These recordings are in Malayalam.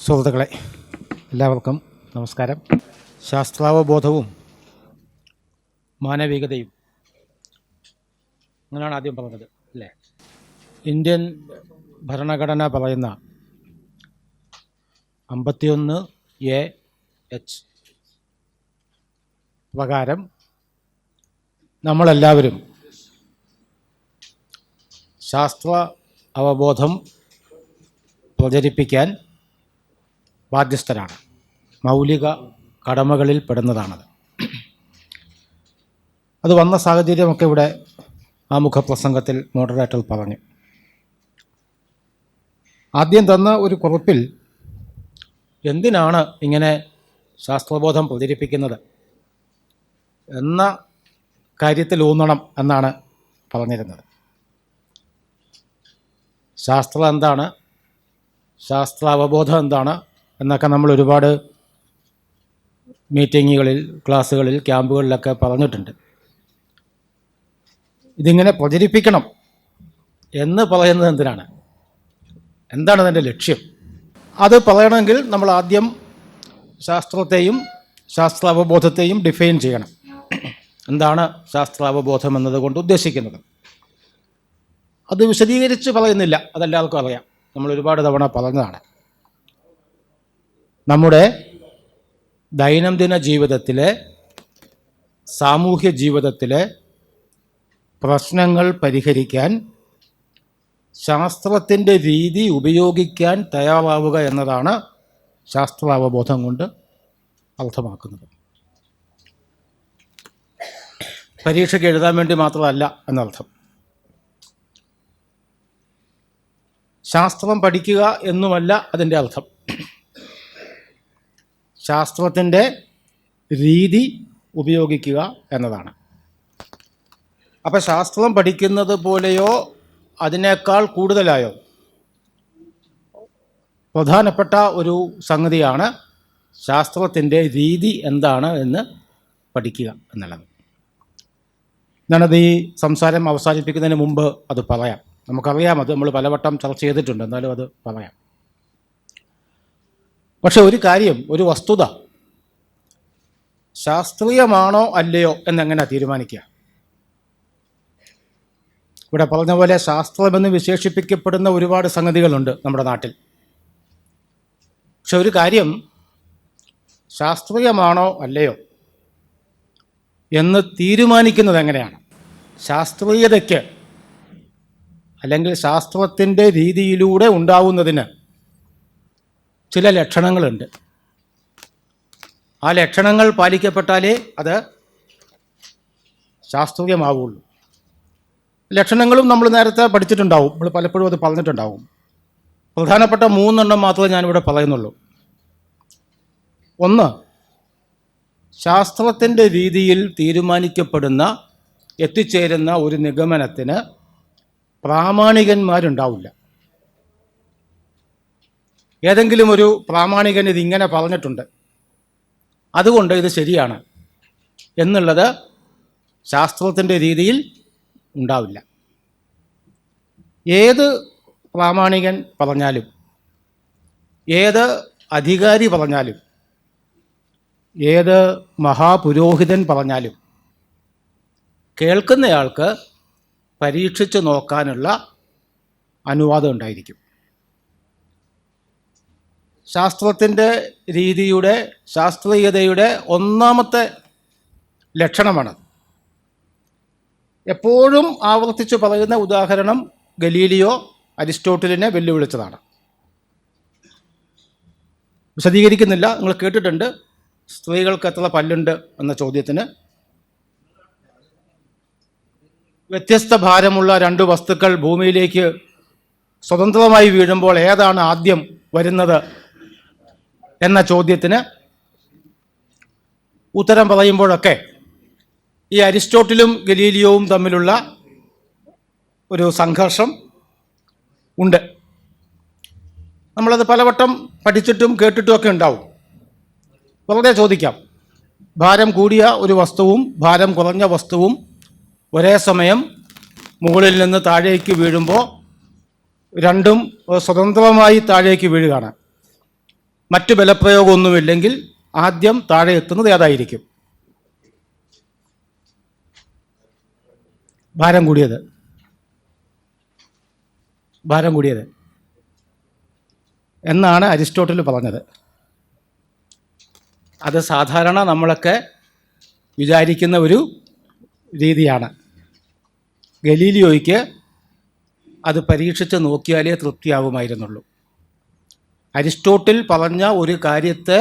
സുഹൃത്തുക്കളെ, എല്ലാവർക്കും നമസ്കാരം. ശാസ്ത്രാവബോധവും മാനവികതയും അങ്ങനെയാണ് ആദ്യം പറഞ്ഞത് അല്ലേ? ഇന്ത്യൻ ഭരണഘടന പറയുന്ന 51(a)(h) പ്രകാരം നമ്മളെല്ലാവരും ശാസ്ത്ര അവബോധം പ്രചരിപ്പിക്കാൻ ബാധ്യസ്ഥരാണ്. മൗലിക കടമകളിൽ പെടുന്നതാണത്. അത് വന്ന സാഹചര്യമൊക്കെ ഇവിടെ ആമുഖപ്രസംഗത്തിൽ മോഡറേറ്റർ പറഞ്ഞു. ആദ്യം തന്ന ഒരു കുറിപ്പിൽ എന്തിനാണ് ഇങ്ങനെ ശാസ്ത്രബോധം പ്രചരിപ്പിക്കുന്നത് എന്ന കാര്യത്തിൽ ഊന്നണം എന്നാണ് പറഞ്ഞിരുന്നത്. ശാസ്ത്രം എന്താണ്, ശാസ്ത്രാവബോധം എന്താണ് എന്നൊക്കെ നമ്മൾ ഒരുപാട് മീറ്റിങ്ങുകളിൽ, ക്ലാസ്സുകളിൽ, ക്യാമ്പുകളിലൊക്കെ പറഞ്ഞിട്ടുണ്ട്. ഇതിങ്ങനെ പ്രചരിപ്പിക്കണം എന്ന് പറയുന്നത് എന്തിനാണ്? എന്താണ് അതിൻ്റെ ലക്ഷ്യം? അത് പറയണമെങ്കിൽ നമ്മൾ ആദ്യം ശാസ്ത്രത്തെയും ശാസ്ത്രാവബോധത്തെയും ഡിഫൈൻ ചെയ്യണം. എന്താണ് ശാസ്ത്രാവബോധം എന്നതുകൊണ്ട് ഉദ്ദേശിക്കുന്നത്? അത് വിശദീകരിച്ച് പറയുന്നില്ല, അതെല്ലാവർക്കും അറിയാം. നമ്മൾ ഒരുപാട് തവണ പറഞ്ഞതാണ്. നമ്മുടെ ദൈനംദിന ജീവിതത്തിലെ, സാമൂഹ്യ ജീവിതത്തിലെ പ്രശ്നങ്ങൾ പരിഹരിക്കാൻ ശാസ്ത്രത്തിൻ്റെ രീതി ഉപയോഗിക്കാൻ തയ്യാറാവുക എന്നതാണ് ശാസ്ത്രാവബോധം കൊണ്ട് അർത്ഥമാക്കുന്നത്. പരീക്ഷയ്ക്ക് എഴുതാൻ വേണ്ടി മാത്രമല്ല എന്നർത്ഥം. ശാസ്ത്രം പഠിക്കുക എന്നുമല്ല അതിൻ്റെ അർത്ഥം. ശാസ്ത്രത്തിൻ്റെ രീതി ഉപയോഗിക്കുക എന്നതാണ്. അപ്പോൾ ശാസ്ത്രം പഠിക്കുന്നത് പോലെയോ അതിനേക്കാൾ കൂടുതലായോ പ്രധാനപ്പെട്ട ഒരു സംഗതിയാണ് ശാസ്ത്രത്തിൻ്റെ രീതി എന്താണ് എന്ന് പഠിക്കുക എന്നുള്ളത്. ഞാനത് ഈ സംസാരം അവസാനിപ്പിക്കുന്നതിന് മുമ്പ് അത് പറയാം. നമുക്കറിയാം, അത് നമ്മൾ പലവട്ടം ചർച്ച ചെയ്തിട്ടുണ്ട്, എന്നാലും അത് പറയാം. പക്ഷെ ഒരു കാര്യം, ഒരു വസ്തുത ശാസ്ത്രീയമാണോ അല്ലയോ എന്നെങ്ങനെ തീരുമാനിക്കുക? ഇവിടെ പറഞ്ഞ പോലെ ശാസ്ത്രമെന്ന് വിശേഷിപ്പിക്കപ്പെടുന്ന ഒരുപാട് സംഗതികളുണ്ട് നമ്മുടെ നാട്ടിൽ. പക്ഷെ ഒരു കാര്യം ശാസ്ത്രീയമാണോ അല്ലയോ എന്ന് തീരുമാനിക്കുന്നത് എങ്ങനെയാണ്? ശാസ്ത്രീയതയ്ക്ക് അല്ലെങ്കിൽ ശാസ്ത്രത്തിൻ്റെ രീതിയിലൂടെ ഉണ്ടാവുന്നതിന് ചില ലക്ഷണങ്ങളുണ്ട്. ആ ലക്ഷണങ്ങൾ പാലിക്കപ്പെട്ടാലേ അത് ശാസ്ത്രീയമാവുള്ളൂ. ലക്ഷണങ്ങളും നമ്മൾ നേരത്തെ പഠിച്ചിട്ടുണ്ടാവും, നമ്മൾ പലപ്പോഴും അത് പറഞ്ഞിട്ടുണ്ടാവും. പ്രധാനപ്പെട്ട 3 മാത്രമേ ഞാനിവിടെ പറയുന്നുള്ളൂ. ഒന്ന്, ശാസ്ത്രത്തിൻ്റെ രീതിയിൽ തീരുമാനിക്കപ്പെടുന്ന, എത്തിച്ചേരുന്ന ഒരു നിഗമനത്തിന് പ്രാമാണികന്മാരുണ്ടാവില്ല. ഏതെങ്കിലും ഒരു പ്രാമാണികൻ ഇതിങ്ങനെ പറഞ്ഞിട്ടുണ്ട്, അതുകൊണ്ട് ഇത് ശരിയാണ് എന്നുള്ളത് ശാസ്ത്രത്തിൻ്റെ രീതിയിൽ ഉണ്ടാവില്ല. ഏത് പ്രാമാണികൻ പറഞ്ഞാലും, ഏത് അധികാരി പറഞ്ഞാലും, ഏത് മഹാപുരോഹിതൻ പറഞ്ഞാലും കേൾക്കുന്നയാൾക്ക് പരീക്ഷിച്ച് നോക്കാനുള്ള അനുവാദം ഉണ്ടായിരിക്കും. ശാസ്ത്രത്തിൻ്റെ രീതിയുടെ, ശാസ്ത്രീയതയുടെ ഒന്നാമത്തെ ലക്ഷണമാണ്. എപ്പോഴും ആവർത്തിച്ച് പറയുന്ന ഉദാഹരണം ഗലീലിയോ അരിസ്റ്റോട്ടിലിനെ വെല്ലുവിളിച്ചതാണ്. വിശദീകരിക്കുന്നില്ല, നിങ്ങൾ കേട്ടിട്ടുണ്ട്. സ്ത്രീകൾക്ക് എത്ര പല്ലുണ്ട് എന്ന ചോദ്യത്തിന് വ്യത്യസ്ത ഭാരമുള്ള 2 വസ്തുക്കൾ ഭൂമിയിലേക്ക് സ്വതന്ത്രമായി വീഴുമ്പോൾ ഏതാണ് ആദ്യം വരുന്നത് എന്ന ചോദ്യത്തിന് ഉത്തരം പറയുമ്പോഴൊക്കെ ഈ അരിസ്റ്റോട്ടിലും ഗലീലിയോവും തമ്മിലുള്ള ഒരു സംഘർഷം ഉണ്ട്. നമ്മളത് പലവട്ടം പഠിച്ചിട്ടും കേട്ടിട്ടുമൊക്കെ ഉണ്ടാവും. വെറുതെ ചോദിക്കാം, ഭാരം കൂടിയ ഒരു വസ്തുവും ഭാരം കുറഞ്ഞ വസ്തുവും ഒരേ സമയം മുകളിൽ നിന്ന് താഴേക്ക് വീഴുമ്പോൾ രണ്ടും സ്വതന്ത്രമായി താഴേക്ക് വീഴുകയാണ്. മറ്റ് ബലപ്രയോഗമൊന്നുമില്ലെങ്കിൽ ആദ്യം താഴെ എത്തുന്നത് ഏതായിരിക്കും? ഭാരം കൂടിയത്. ഭാരം കൂടിയത് എന്നാണ് അരിസ്റ്റോട്ടിൽ പറഞ്ഞത്. അത് സാധാരണ നമ്മളൊക്കെ വിചാരിക്കുന്ന ഒരു രീതിയാണ്. ഗലീലിയോയ്ക്ക് അത് പരീക്ഷിച്ച് നോക്കിയാലേ തൃപ്തിയാവുമായിരുന്നുള്ളൂ. അരിസ്റ്റോട്ടിൽ പറഞ്ഞ ഒരു കാര്യത്തെ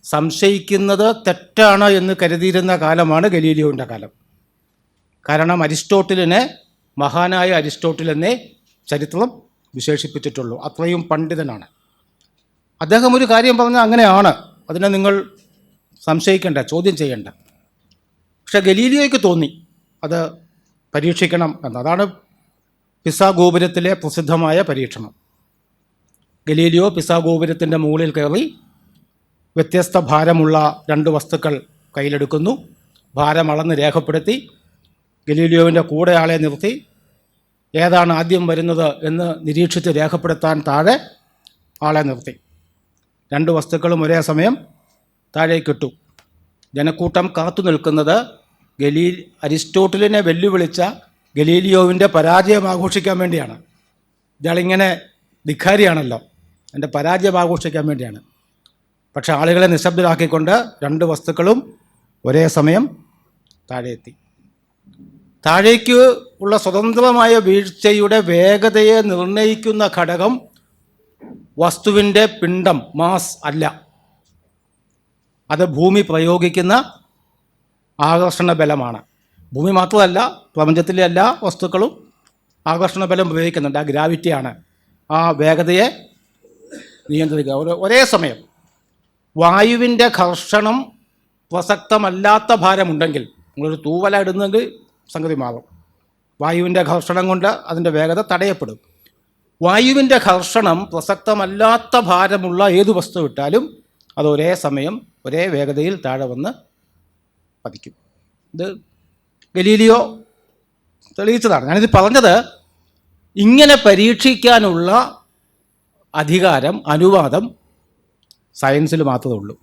സംശയിക്കുന്നത് തെറ്റാണ് എന്ന് കരുതിയിരുന്ന കാലമാണ് ഗലീലിയോയുടെ കാലം. കാരണം അരിസ്റ്റോട്ടിലിനെ മഹാനായ അരിസ്റ്റോട്ടിൽ എന്നേ ചരിത്രം വിശേഷിപ്പിച്ചിട്ടുള്ളൂ. അത്രയും പണ്ഡിതനാണ് അദ്ദേഹം. ഒരു കാര്യം പറഞ്ഞാൽ അങ്ങനെയാണ്, അതിനെ നിങ്ങൾ സംശയിക്കേണ്ട, ചോദ്യം ചെയ്യേണ്ട. പക്ഷെ ഗലീലിയോയ്ക്ക് തോന്നി അത് പരീക്ഷിക്കണം എന്ന്. അതാണ് പിസാ ഗോപുരത്തിലെ പ്രസിദ്ധമായ പരീക്ഷണം. ഗലീലിയോ പിസാ ഗോപുരത്തിൻ്റെ മുകളിൽ കയറി വ്യത്യസ്ത ഭാരമുള്ള 2 വസ്തുക്കൾ കയ്യിലെടുക്കുന്നു. ഭാരം അളന്ന് രേഖപ്പെടുത്തി ഗലീലിയോവിൻ്റെ കൂടെ ആളെ നിർത്തി ഏതാണ് ആദ്യം വരുന്നത് എന്ന് നിരീക്ഷിച്ച് രേഖപ്പെടുത്താൻ താഴെ ആളെ നിർത്തി. 2 വസ്തുക്കളും ഒരേ സമയം താഴേക്കിട്ടു. ജനക്കൂട്ടം കാത്തു നിൽക്കുന്നത് അരിസ്റ്റോട്ടിലിനെ വെല്ലുവിളിച്ച ഗലീലിയോവിൻ്റെ പരാജയം ആഘോഷിക്കാൻ വേണ്ടിയാണ്. ഇയാളിങ്ങനെ ധിക്കാരിയാണല്ലോ, എൻ്റെ പരാജയം ആഘോഷിക്കാൻ വേണ്ടിയാണ്. പക്ഷെ ആളുകളെ നിശബ്ദരാക്കിക്കൊണ്ട് 2 വസ്തുക്കളും ഒരേ സമയം താഴെ എത്തി. താഴേക്ക് ഉള്ള സ്വതന്ത്രമായ വീഴ്ചയുടെ വേഗതയെ നിർണ്ണയിക്കുന്ന ഘടകം വസ്തുവിൻ്റെ പിണ്ഡം, മാസ് അല്ല. അത് ഭൂമി പ്രയോഗിക്കുന്ന ആകർഷണ ബലമാണ്. ഭൂമി മാത്രമല്ല, പ്രപഞ്ചത്തിലെ എല്ലാ വസ്തുക്കളും ആകർഷണ ബലം ഉപയോഗിക്കുന്നുണ്ട്. ആ ഗ്രാവിറ്റിയാണ് ആ വേഗതയെ നിയന്ത്രിക്കുക. ഒരേ സമയം വായുവിൻ്റെ ഘർഷണം പ്രസക്തമല്ലാത്ത ഭാരമുണ്ടെങ്കിൽ, നിങ്ങളൊരു തൂവല ഇടുന്നെങ്കിൽ സംഗതി മാറും. വായുവിൻ്റെ ഘർഷണം കൊണ്ട് അതിൻ്റെ വേഗത തടയപ്പെടും. വായുവിൻ്റെ ഘർഷണം പ്രസക്തമല്ലാത്ത ഭാരമുള്ള ഏതു വസ്തു ഇട്ടാലും അത് ഒരേ സമയം ഒരേ വേഗതയിൽ താഴെ വന്ന് പതിക്കും. ഇത് ഗലീലിയോ തെളിയിച്ചതാണ്. ഞാനിത് പറഞ്ഞത് ഇങ്ങനെ പരീക്ഷിക്കാനുള്ള അധികാരം, അനുവാദം സയൻസിൽ മാത്രമേ ഉള്ളൂ,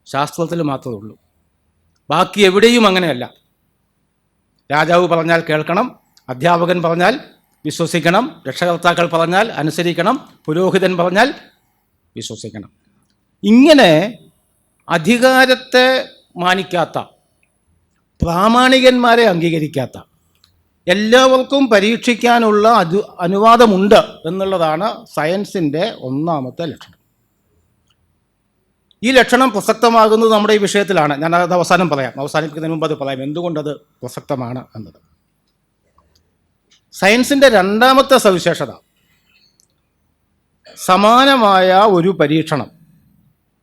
ശാസ്ത്രത്തിൽ മാത്രമേ ഉള്ളൂ. ബാക്കി എവിടെയും അങ്ങനെയല്ല. രാജാവ് പറഞ്ഞാൽ കേൾക്കണം, അധ്യാപകൻ പറഞ്ഞാൽ വിശ്വസിക്കണം, രക്ഷകർത്താക്കൾ പറഞ്ഞാൽ അനുസരിക്കണം, പുരോഹിതൻ പറഞ്ഞാൽ വിശ്വസിക്കണം. ഇങ്ങനെ അധികാരത്തെ മാനിക്കാത്ത, പ്രാമാണികന്മാരെ അംഗീകരിക്കാത്ത, എല്ലാവർക്കും പരീക്ഷിക്കാനുള്ള അനുവാദമുണ്ട് എന്നുള്ളതാണ് സയൻസിൻ്റെ ഒന്നാമത്തെ ലക്ഷണം. ഈ ലക്ഷണം പ്രസക്തമാകുന്നത് നമ്മുടെ ഈ വിഷയത്തിലാണ്. ഞാൻ അത് അവസാനിപ്പിക്കുന്നതിന് മുമ്പ് അത് പറയാം എന്തുകൊണ്ടത് പ്രസക്തമാണ് എന്നത്. സയൻസിൻ്റെ രണ്ടാമത്തെ സവിശേഷത, സമാനമായ ഒരു പരീക്ഷണം,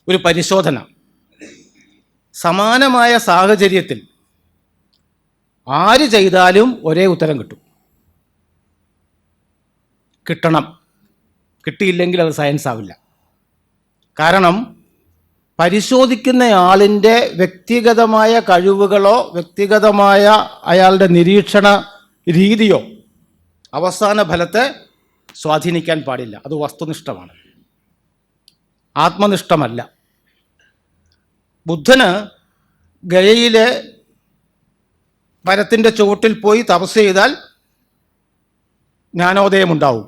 ഒരു പരിശോധന സമാനമായ സാഹചര്യത്തിൽ ആര് ചെയ്താലും ഒരേ ഉത്തരം കിട്ടണം. കിട്ടിയില്ലെങ്കിൽ അത് സയൻസ് ആവില്ല. കാരണം പരിശോധിക്കുന്നയാളിൻ്റെ വ്യക്തിഗതമായ കഴിവുകളോ വ്യക്തിഗതമായ അയാളുടെ നിരീക്ഷണ രീതിയോ അവസാന ഫലത്തെ സ്വാധീനിക്കാൻ പാടില്ല. അത് വസ്തുനിഷ്ഠമാണ്, ആത്മനിഷ്ഠമല്ല. ബുദ്ധന് ഗയയിലെ മരത്തിൻ്റെ ചുവട്ടിൽ പോയി തപസ് ചെയ്താൽ ജ്ഞാനോദയമുണ്ടാവും.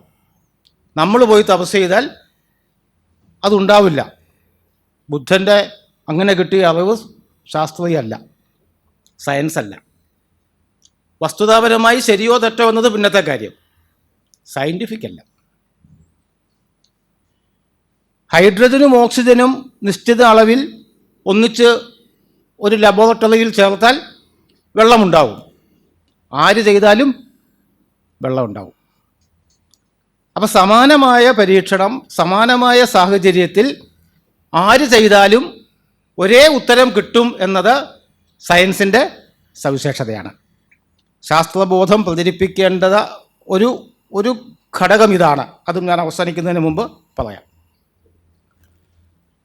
നമ്മൾ പോയി തപസ് ചെയ്താൽ അതുണ്ടാവില്ല. ബുദ്ധൻ്റെ അങ്ങനെ കിട്ടിയ അറിവ് ശാസ്ത്രീയമല്ല, സയൻസ് അല്ല. വസ്തുതാപരമായി ശരിയോ തെറ്റോ എന്നത് പിന്നത്തെ കാര്യം, സയൻറ്റിഫിക് അല്ല. ഹൈഡ്രജനും ഓക്സിജനും നിശ്ചിത അളവിൽ ഒന്നിച്ച് ഒരു ലബോറട്ടറിയിൽ ചേർത്താൽ വെള്ളമുണ്ടാവും. ആര് ചെയ്താലും വെള്ളം ഉണ്ടാവും. അപ്പം സമാനമായ പരീക്ഷണം സമാനമായ സാഹചര്യത്തിൽ ആര് ചെയ്താലും ഒരേ ഉത്തരം കിട്ടും എന്നത് സയൻസിൻ്റെ സവിശേഷതയാണ്. ശാസ്ത്രബോധം പ്രചരിപ്പിക്കേണ്ടത് ഒരു ഘടകം ഇതാണ്. അതും ഞാൻ അവസാനിക്കുന്നതിന് മുമ്പ് പറയാം.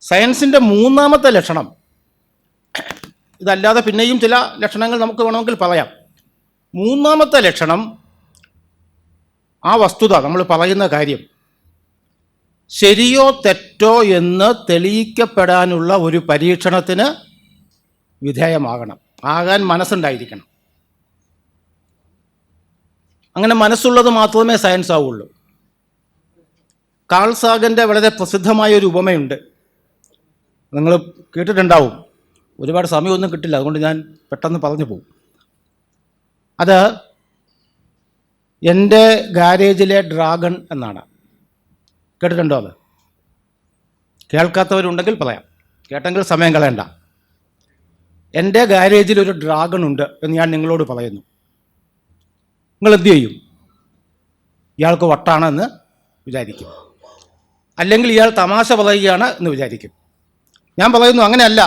സയൻസിൻ്റെ മൂന്നാമത്തെ ലക്ഷണം, ഇതല്ലാതെ പിന്നെയും ചില ലക്ഷണങ്ങൾ നമുക്ക് വേണമെങ്കിൽ പറയാം. മൂന്നാമത്തെ ലക്ഷണം, ആ വസ്തുത, നമ്മൾ പറയുന്ന കാര്യം ശരിയോ തെറ്റോ എന്ന് തെളിയിക്കപ്പെടാനുള്ള ഒരു പരീക്ഷണത്തിന് വിധേയമാകണം, ആകാൻ മനസ്സുണ്ടായിരിക്കണം. അങ്ങനെ മനസ്സുള്ളത് മാത്രമേ സയൻസ് ആവുള്ളൂ. കാൾ സാഗൻ്റെ വളരെ പ്രസിദ്ധമായ ഒരു ഉപമയുണ്ട്, നിങ്ങൾ കേട്ടിട്ടുണ്ടാവും. ഒരുപാട് സമയമൊന്നും കിട്ടില്ല, അതുകൊണ്ട് ഞാൻ പെട്ടെന്ന് പറഞ്ഞു പോകും. അത് എൻ്റെ ഗാരേജിലെ ഡ്രാഗൺ എന്നാണ്. കേട്ടിട്ടുണ്ടോ? അത് കേൾക്കാത്തവരുണ്ടെങ്കിൽ പറയാം, കേട്ടെങ്കിൽ സമയം കളയണ്ട. എൻ്റെ ഗാരേജിൽ ഒരു ഡ്രാഗൺ ഉണ്ട് എന്ന് ഞാൻ നിങ്ങളോട് പറയുന്നു. നിങ്ങൾ എന്തു ചെയ്യും? ഇയാൾക്ക് വട്ടാണെന്ന് വിചാരിക്കും, അല്ലെങ്കിൽ ഇയാൾ തമാശ പറയുകയാണ് എന്ന് വിചാരിക്കും. ഞാൻ പറയുന്നു അങ്ങനെയല്ല,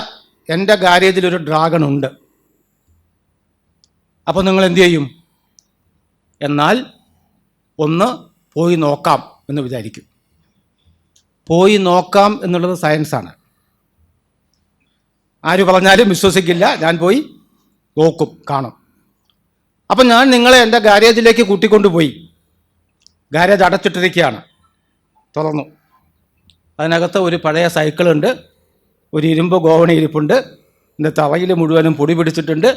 എൻ്റെ ഗാരേജിൽ ഒരു ഡ്രാഗൺ ഉണ്ട്. അപ്പോൾ നിങ്ങൾ എന്തു ചെയ്യും? എന്നാൽ ഒന്ന് പോയി നോക്കാം എന്ന് വിചാരിക്കും. പോയി നോക്കാം എന്നുള്ളത് സയൻസാണ്. ആര് പറഞ്ഞാലും വിശ്വസിക്കില്ല, ഞാൻ പോയി നോക്കും, കാണും. അപ്പം ഞാൻ നിങ്ങളെ എൻ്റെ ഗാരേജിലേക്ക് കൂട്ടിക്കൊണ്ടുപോയി. ഗാരേജ് അടച്ചിട്ടിരിക്കുകയാണ്, തുറന്നു. അതിനകത്ത് ഒരു പഴയ സൈക്കിളുണ്ട്, ഒരു ഇരുമ്പ് ഗോവണി ഇരിപ്പുണ്ട്, എൻ്റെ തറയിൽ മുഴുവനും പൊടി പിടിച്ചിട്ടുണ്ട്,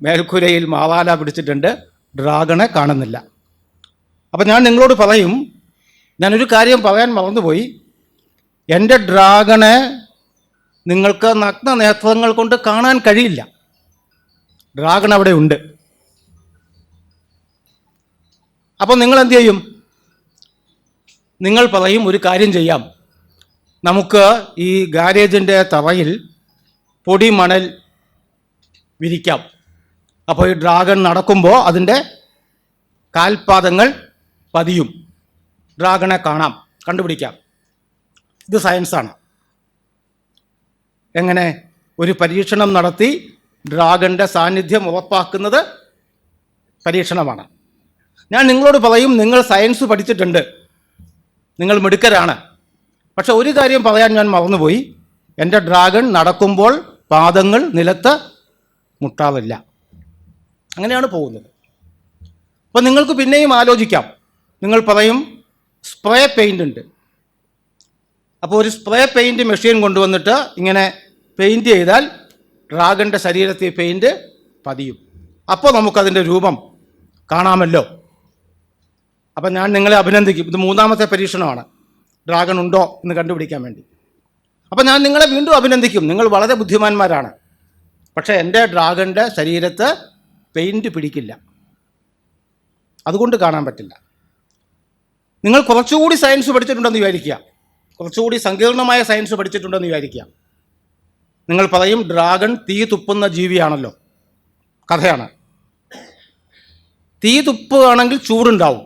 മേൽക്കുരയിൽ മാവാല പിടിച്ചിട്ടുണ്ട്, ഡ്രാഗണെ കാണുന്നില്ല. അപ്പം ഞാൻ നിങ്ങളോട് പറയും, ഞാനൊരു കാര്യം പറയാൻ മറന്നുപോയി. എൻ്റെ ഡ്രാഗണെ നിങ്ങൾക്ക് നഗ്ന നേത്രങ്ങൾ കൊണ്ട് കാണാൻ കഴിയില്ല. ഡ്രാഗൺ അവിടെ ഉണ്ട്. അപ്പോൾ നിങ്ങൾ എന്തു ചെയ്യും? നിങ്ങൾ പറയും, ഒരു കാര്യം ചെയ്യാം, നമുക്ക് ഈ ഗാരേജിൻ്റെ തറയിൽ പൊടി മണൽ വിരിക്കാം. അപ്പോൾ ഈ ഡ്രാഗൺ നടക്കുമ്പോൾ അതിൻ്റെ കാൽപാദങ്ങൾ പതിയും, ഡ്രാഗണെ കാണാം, കണ്ടുപിടിക്കാം. ഇത് സയൻസാണ്. എങ്ങനെ? ഒരു പരീക്ഷണം നടത്തി ഡ്രാഗണിൻ്റെ സാന്നിധ്യം ഉറപ്പാക്കുന്നത് പരീക്ഷണമാണ്. ഞാൻ നിങ്ങളോട് പറയും, നിങ്ങൾ സയൻസ് പഠിച്ചിട്ടുണ്ട്, നിങ്ങൾ മിടുക്കരാണ്. പക്ഷെ ഒരു കാര്യം പറയാൻ ഞാൻ മറന്നുപോയി, എൻ്റെ ഡ്രാഗൺ നടക്കുമ്പോൾ പാദങ്ങൾ നിലത്ത് മുട്ടാറില്ല. അങ്ങനെയാണ് പോകുന്നത്. അപ്പം നിങ്ങൾക്ക് പിന്നെയും ആലോചിക്കാം. നിങ്ങൾ പറയും, സ്പ്രേ പെയിൻ്റ് ഉണ്ട്. അപ്പോൾ ഒരു സ്പ്രേ പെയിൻറ്റ് മെഷീൻ കൊണ്ടുവന്നിട്ട് ഇങ്ങനെ പെയിൻറ്റ് ചെയ്താൽ ഡ്രാഗണിൻ്റെ ശരീരത്തിൽ പെയിൻറ്റ് പതിയും. അപ്പോൾ നമുക്കതിൻ്റെ രൂപം കാണാമല്ലോ. അപ്പം ഞാൻ നിങ്ങളെ അഭിനന്ദിക്കും. ഇത് മൂന്നാമത്തെ പരീക്ഷണമാണ്, ഡ്രാഗൺ ഉണ്ടോ എന്ന് കണ്ടുപിടിക്കാൻ വേണ്ടി. അപ്പം ഞാൻ നിങ്ങളെ വീണ്ടും അഭിനന്ദിക്കും, നിങ്ങൾ വളരെ ബുദ്ധിമാന്മാരാണ്. പക്ഷേ എൻ്റെ ഡ്രാഗണിൻ്റെ ശരീരത്ത് പെയിൻറ്റ് പിടിക്കില്ല, അതുകൊണ്ട് കാണാൻ പറ്റില്ല. നിങ്ങൾ കുറച്ചുകൂടി സയൻസ് പഠിച്ചിട്ടുണ്ടെന്ന് വിചാരിക്കുക, കുറച്ചുകൂടി സങ്കീർണമായ സയൻസ് പഠിച്ചിട്ടുണ്ടെന്ന് വിചാരിക്കുക. നിങ്ങൾ പറയും, ഡ്രാഗൺ തീ തുപ്പുന്ന ജീവിയാണല്ലോ. കഥയാണ്. തീ തുപ്പുകയാണെങ്കിൽ ചൂടുണ്ടാവും.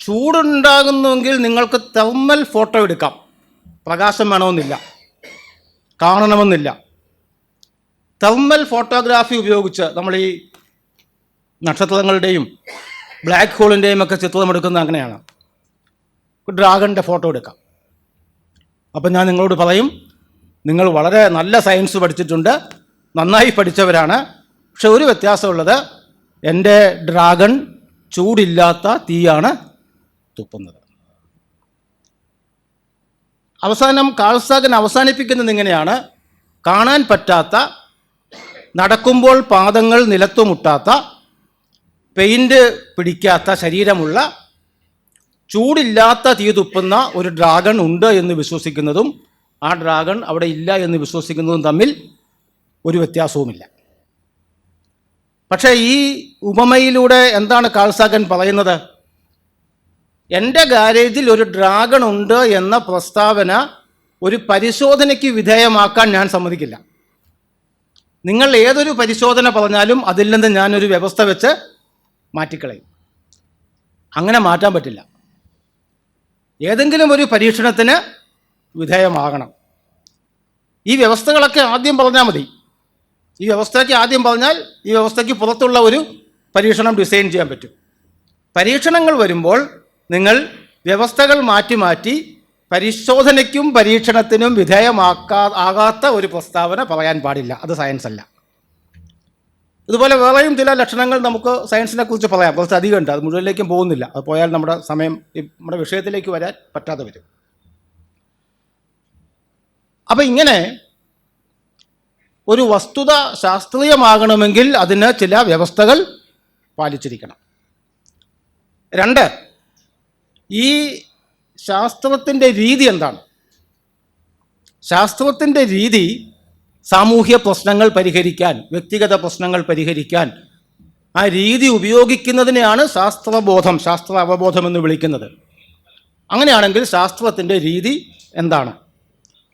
ചൂടുണ്ടാകുന്നുവെങ്കിൽ നിങ്ങൾക്ക് തെർമൽ ഫോട്ടോ എടുക്കാം. പ്രകാശം വേണമെന്നില്ല, കാണണമെന്നില്ല. തെർമൽ ഫോട്ടോഗ്രാഫി ഉപയോഗിച്ച് നമ്മൾ ഈ നക്ഷത്രങ്ങളുടെയും ബ്ലാക്ക് ഹോളിൻ്റെയും ഒക്കെ ചിത്രമെടുക്കുന്നത് അങ്ങനെയാണ്. ഡ്രാഗണിൻ്റെ ഫോട്ടോ എടുക്കാം. അപ്പം ഞാൻ നിങ്ങളോട് പറയും, നിങ്ങൾ വളരെ നല്ല സയൻസ് പഠിച്ചിട്ടുണ്ട്, നന്നായി പഠിച്ചവരാണ്. പക്ഷെ ഒരു വ്യത്യാസമുള്ളത്, എൻ്റെ ഡ്രാഗൺ ചൂടില്ലാത്ത തീയാണ് തുപ്പുന്നത്. അവസാനം കാൾ സാഗൻ അവസാനിപ്പിക്കുന്നത് ഇങ്ങനെയാണ്: കാണാൻ പറ്റാത്ത, നടക്കുമ്പോൾ പാദങ്ങൾ നിലത്തുമുട്ടാത്ത, പെയിൻറ്റ് പിടിക്കാത്ത ശരീരമുള്ള, ചൂടില്ലാത്ത തീ തുപ്പുന്ന ഒരു ഡ്രാഗൺ ഉണ്ട് എന്ന് വിശ്വസിക്കുന്നതും ആ ഡ്രാഗൺ അവിടെ ഇല്ല എന്ന് വിശ്വസിക്കുന്നതും തമ്മിൽ ഒരു വ്യത്യാസവുമില്ല. പക്ഷേ ഈ ഉപമയിലൂടെ എന്താണ് കാൾ സാഗൻ പറയുന്നത്? എൻ്റെ ഗാരേജിൽ ഒരു ഡ്രാഗൺ ഉണ്ട് എന്ന പ്രസ്താവന ഒരു പരിശോധനയ്ക്ക് വിധേയമാക്കാൻ ഞാൻ സമ്മതിക്കില്ല. നിങ്ങൾ ഏതൊരു പരിശോധന പറഞ്ഞാലും അതിൽ നിന്ന് ഞാനൊരു വ്യവസ്ഥ വെച്ച് മാറ്റിക്കളയും. അങ്ങനെ മാറ്റാൻ പറ്റില്ല. ഏതെങ്കിലും ഒരു പരീക്ഷണത്തിന് വിധേയമാകണം. ഈ വ്യവസ്ഥകളൊക്കെ ആദ്യം പറഞ്ഞാൽ മതി. ഈ വ്യവസ്ഥയ്ക്ക് ആദ്യം പറഞ്ഞാൽ ഈ വ്യവസ്ഥയ്ക്ക് പുറത്തുള്ള ഒരു പരീക്ഷണം ഡിസൈൻ ചെയ്യാൻ പറ്റും. പരീക്ഷണങ്ങൾ വരുമ്പോൾ നിങ്ങൾ വ്യവസ്ഥകൾ മാറ്റി മാറ്റി പരിശോധനയ്ക്കും പരീക്ഷണത്തിനും ആകാത്ത ഒരു പ്രസ്താവന പറയാൻ പാടില്ല. അത് സയൻസ് അല്ല. ഇതുപോലെ വേറെയും ചില ലക്ഷണങ്ങൾ നമുക്ക് സയൻസിനെ കുറിച്ച് പറയാം, കുറച്ച് അധികം ഉണ്ട്. അത് മുഴുവനിലേക്കും പോകുന്നില്ല, അത് പോയാൽ നമ്മുടെ സമയം നമ്മുടെ വിഷയത്തിലേക്ക് വരാൻ പറ്റാതെ വരും. അപ്പം ഇങ്ങനെ ഒരു വസ്തുത ശാസ്ത്രീയമാകണമെങ്കിൽ അതിന് ചില വ്യവസ്ഥകൾ പാലിച്ചിരിക്കണം. 2, ഈ ശാസ്ത്രത്തിൻ്റെ രീതി എന്താണ്? ശാസ്ത്രത്തിൻ്റെ രീതി സാമൂഹ്യ പ്രശ്നങ്ങൾ പരിഹരിക്കാൻ, വ്യക്തിഗത പ്രശ്നങ്ങൾ പരിഹരിക്കാൻ ആ രീതി ഉപയോഗിക്കുന്നതിനെയാണ് ശാസ്ത്രബോധം, ശാസ്ത്ര അവബോധം എന്ന് വിളിക്കുന്നത്. അങ്ങനെയാണെങ്കിൽ ശാസ്ത്രത്തിൻ്റെ രീതി എന്താണ്?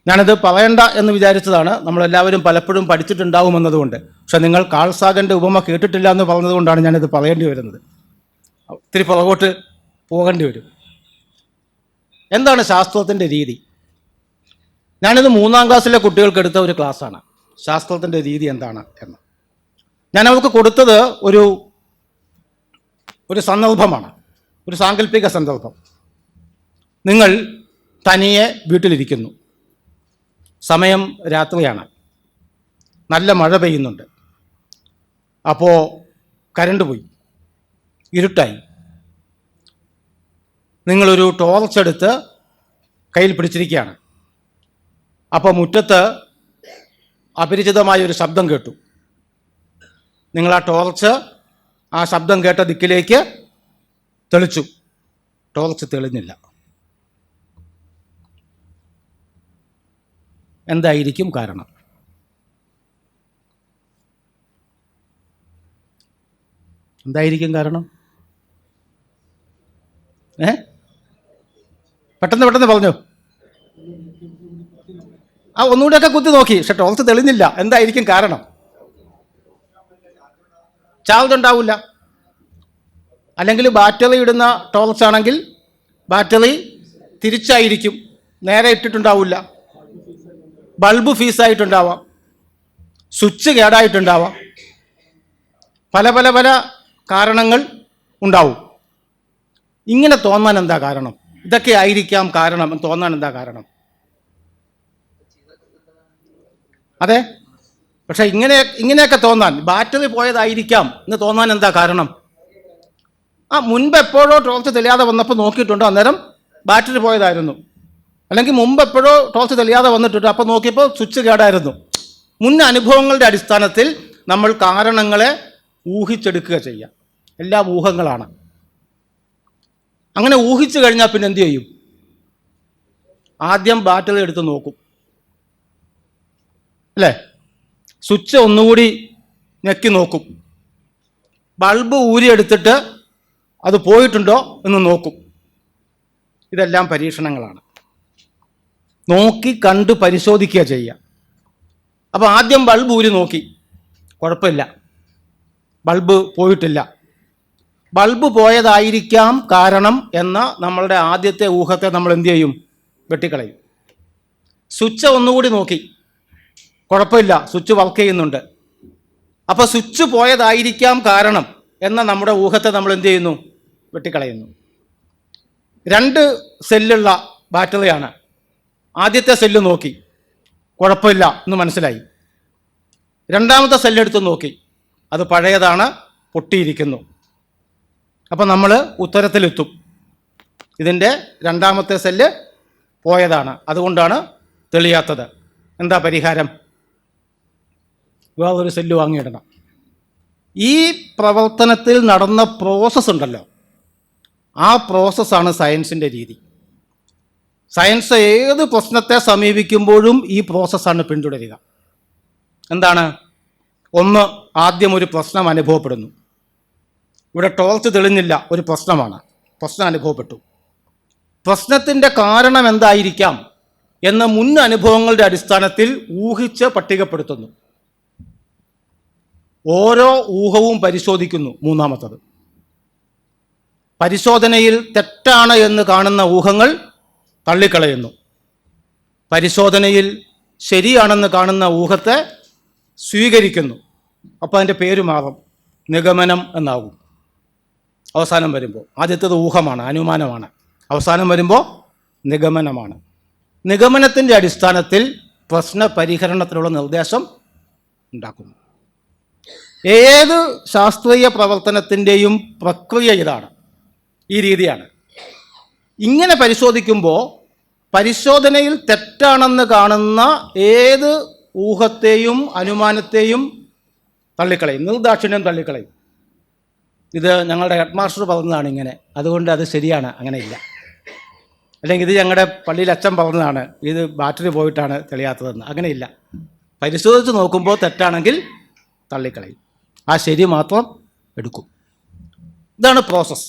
ഞാനത് പറയണ്ട എന്ന് വിചാരിച്ചതാണ്, നമ്മളെല്ലാവരും പലപ്പോഴും പഠിച്ചിട്ടുണ്ടാവുമെന്നതുകൊണ്ട്. പക്ഷെ നിങ്ങൾ കാൾ സാഗൻ്റെ ഉപമ കേട്ടിട്ടില്ല എന്ന് പറഞ്ഞതുകൊണ്ടാണ് ഞാനിത് പറയേണ്ടി വരുന്നത്. ഒത്തിരി പുറകോട്ട് പോകേണ്ടി വരും. എന്താണ് ശാസ്ത്രത്തിൻ്റെ രീതി? ഞാനിത് 3ാം ക്ലാസ്സിലെ കുട്ടികൾക്ക് എടുത്ത ഒരു ക്ലാസ്സാണ്, ശാസ്ത്രത്തിൻ്റെ രീതി എന്താണ് എന്ന്. ഞാൻ അവർക്ക് കൊടുത്തത് ഒരു സന്ദർഭമാണ്, ഒരു സാങ്കല്പിക സന്ദർഭം. നിങ്ങൾ തനിയെ വീട്ടിലിരിക്കുന്നു, സമയം രാത്രിയാണ്, നല്ല മഴ പെയ്യുന്നുണ്ട്. അപ്പോൾ കരണ്ട് പോയി, ഇരുട്ടായി. നിങ്ങളൊരു ടോർച്ച് എടുത്ത് കയ്യിൽ പിടിച്ചിരിക്കുകയാണ്. അപ്പോൾ മുറ്റത്ത് അപരിചിതമായൊരു ശബ്ദം കേട്ടു. നിങ്ങൾ ആ ടോർച്ച് ആ ശബ്ദം കേട്ട ദിക്കിലേക്ക് തെളിച്ചു. ടോർച്ച് തെളിഞ്ഞില്ല. എന്തായിരിക്കും കാരണം? എന്തായിരിക്കും കാരണം? പെട്ടെന്ന് പറഞ്ഞു. ഒന്നുകൂടെയൊക്കെ കുത്തി നോക്കി, പക്ഷെ ടോർച്ച് തെളിഞ്ഞില്ല. എന്തായിരിക്കും കാരണം? ചാർജ് ഉണ്ടാവില്ല. അല്ലെങ്കിൽ ബാറ്ററി ഇടുന്ന ടോർച്ച് ആണെങ്കിൽ ബാറ്ററി തിരിച്ചായിരിക്കും, നേരെ ഇട്ടിട്ടുണ്ടാവില്ല. ബൾബ് ഫീസായിട്ടുണ്ടാവാം, സ്വിച്ച് കേടായിട്ടുണ്ടാവാം, പല കാരണങ്ങൾ ഉണ്ടാവും. ഇങ്ങനെ തോന്നാൻ എന്താ കാരണം? ഇതൊക്കെ ആയിരിക്കാം കാരണം തോന്നാൻ എന്താ കാരണം? അതെ, പക്ഷെ ഇങ്ങനെയൊക്കെ തോന്നാൻ, ബാറ്ററി പോയതായിരിക്കാം എന്ന് തോന്നാൻ എന്താ കാരണം? മുൻപ് എപ്പോഴോ ടോർച്ച് തെളിയാതെ വന്നപ്പോൾ നോക്കിയിട്ടുണ്ടോ, അന്നേരം ബാറ്ററി പോയതായിരുന്നു. അല്ലെങ്കിൽ മുമ്പ് എപ്പോഴോ ടോർച്ച് തെളിയാതെ വന്നിട്ടുണ്ട്, അപ്പോൾ നോക്കിയപ്പോൾ സ്വിച്ച് കേടായിരുന്നു. മുൻ അനുഭവങ്ങളുടെ അടിസ്ഥാനത്തിൽ നമ്മൾ കാരണങ്ങളെ ഊഹിച്ചെടുക്കുക ചെയ്യുക. എല്ലാം ഊഹങ്ങളാണ്. അങ്ങനെ ഊഹിച്ചു കഴിഞ്ഞാൽ പിന്നെ എന്തു ചെയ്യും? ആദ്യം ബാറ്ററി എടുത്ത് നോക്കും, അല്ലേ? സ്വിച്ച് ഒന്നുകൂടി ഞെക്കി നോക്കും, ബൾബ് ഊരിയെടുത്തിട്ട് അത് പോയിട്ടുണ്ടോ എന്ന് നോക്കും. ഇതെല്ലാം പരീക്ഷണങ്ങളാണ്. നോക്കി കണ്ട് പരിശോധിക്കുക ചെയ്യുക. അപ്പോൾ ആദ്യം ബൾബ് ഊരി നോക്കി, കുഴപ്പമില്ല, ബൾബ് പോയിട്ടില്ല. ബൾബ് പോയതായിരിക്കാം കാരണം എന്ന നമ്മളുടെ ആദ്യത്തെ ഊഹത്തെ നമ്മൾ എന്തു ചെയ്യും? വെട്ടിക്കളയും. സ്വിച്ച് ഒന്നുകൂടി നോക്കി, കുഴപ്പമില്ല, സ്വിച്ച് വർക്ക് ചെയ്യുന്നുണ്ട്. അപ്പോൾ സ്വിച്ച് പോയതായിരിക്കാം കാരണം എന്ന നമ്മുടെ ഊഹത്തെ നമ്മൾ എന്തു ചെയ്യുന്നു? വെട്ടിക്കളയുന്നു. 2 സെല്ലുള്ള ബാറ്ററിയാണ്. ആദ്യത്തെ സെല്ല് നോക്കി, കുഴപ്പമില്ല എന്ന് മനസ്സിലായി. രണ്ടാമത്തെ സെല്ലെടുത്ത് നോക്കി, അത് പഴയതാണ്, പൊട്ടിയിരിക്കുന്നു. അപ്പം നമ്മൾ ഉത്തരത്തിലെത്തും, ഇതിൻ്റെ രണ്ടാമത്തെ സെല്ല് പോയതാണ്, അതുകൊണ്ടാണ് തെളിയാത്തത്. എന്താ പരിഹാരം? വേറൊരു സെല്ല് വാങ്ങിയിടണം. ഈ പ്രവർത്തനത്തിൽ നടന്ന പ്രോസസ്സ് ഉണ്ടല്ലോ, ആ പ്രോസസ്സാണ് സയൻസിൻ്റെ രീതി. സയൻസ് ഏത് പ്രശ്നത്തെ സമീപിക്കുമ്പോഴും ഈ പ്രോസസ്സാണ് പിന്തുടരുക. എന്താണ്? ഒന്ന്, ആദ്യം ഒരു പ്രശ്നം അനുഭവപ്പെടുന്നു. ഇവിടെ ടോർച്ച് തെളിഞ്ഞില്ല, ഒരു പ്രശ്നമാണ്, പ്രശ്നം അനുഭവപ്പെട്ടു. പ്രശ്നത്തിൻ്റെ കാരണം എന്തായിരിക്കാം എന്ന് മുൻ അനുഭവങ്ങളുടെ അടിസ്ഥാനത്തിൽ ഊഹിച്ച് പട്ടികപ്പെടുത്തുന്നു. ഓരോ ഊഹവും പരിശോധിക്കുന്നു. മൂന്നാമത്തത്, പരിശോധനയിൽ തെറ്റാണ് എന്ന് കാണുന്ന ഊഹങ്ങൾ തള്ളിക്കളയുന്നു. പരിശോധനയിൽ ശരിയാണെന്ന് കാണുന്ന ഊഹത്തെ സ്വീകരിക്കുന്നു. അപ്പോൾ അതിൻ്റെ പേര് മാറും, നിഗമനം എന്നാകും. അവസാനം വരുമ്പോൾ ആദ്യത്തേത് ഊഹമാണ്, അനുമാനമാണ്. അവസാനം വരുമ്പോൾ നിഗമനമാണ്. നിഗമനത്തിൻ്റെ അടിസ്ഥാനത്തിൽ പ്രശ്ന പരിഹരണത്തിനുള്ള നിർദ്ദേശം ഉണ്ടാക്കുന്നു. ഏത് ശാസ്ത്രീയ പ്രവർത്തനത്തിൻ്റെയും പ്രക്രിയ ഇതാണ്, ഈ രീതിയാണ്. ഇങ്ങനെ പരിശോധിക്കുമ്പോൾ പരിശോധനയിൽ തെറ്റാണെന്ന് കാണുന്ന ഏത് ഊഹത്തെയും അനുമാനത്തെയും തള്ളിക്കളയും, നിർദാക്ഷിണ്യം തള്ളിക്കളയും. ഇത് ഞങ്ങളുടെ ഹെഡ് മാസ്റ്റർ പറഞ്ഞതാണ് ഇങ്ങനെ, അതുകൊണ്ട് അത് ശരിയാണ്, അങ്ങനെ ഇല്ല. അല്ലെങ്കിൽ ഇത് ഞങ്ങളുടെ പള്ളിയിൽ അച്ഛൻ പറഞ്ഞതാണ്, ഇത് ബാറ്ററി പോയിട്ടാണ് തെളിയാത്തതെന്ന്. അങ്ങനെയില്ല. പരിശോധിച്ച് നോക്കുമ്പോൾ തെറ്റാണെങ്കിൽ തള്ളിക്കളയും, ആ ശരി മാത്രം എടുക്കും. ഇതാണ് പ്രോസസ്സ്.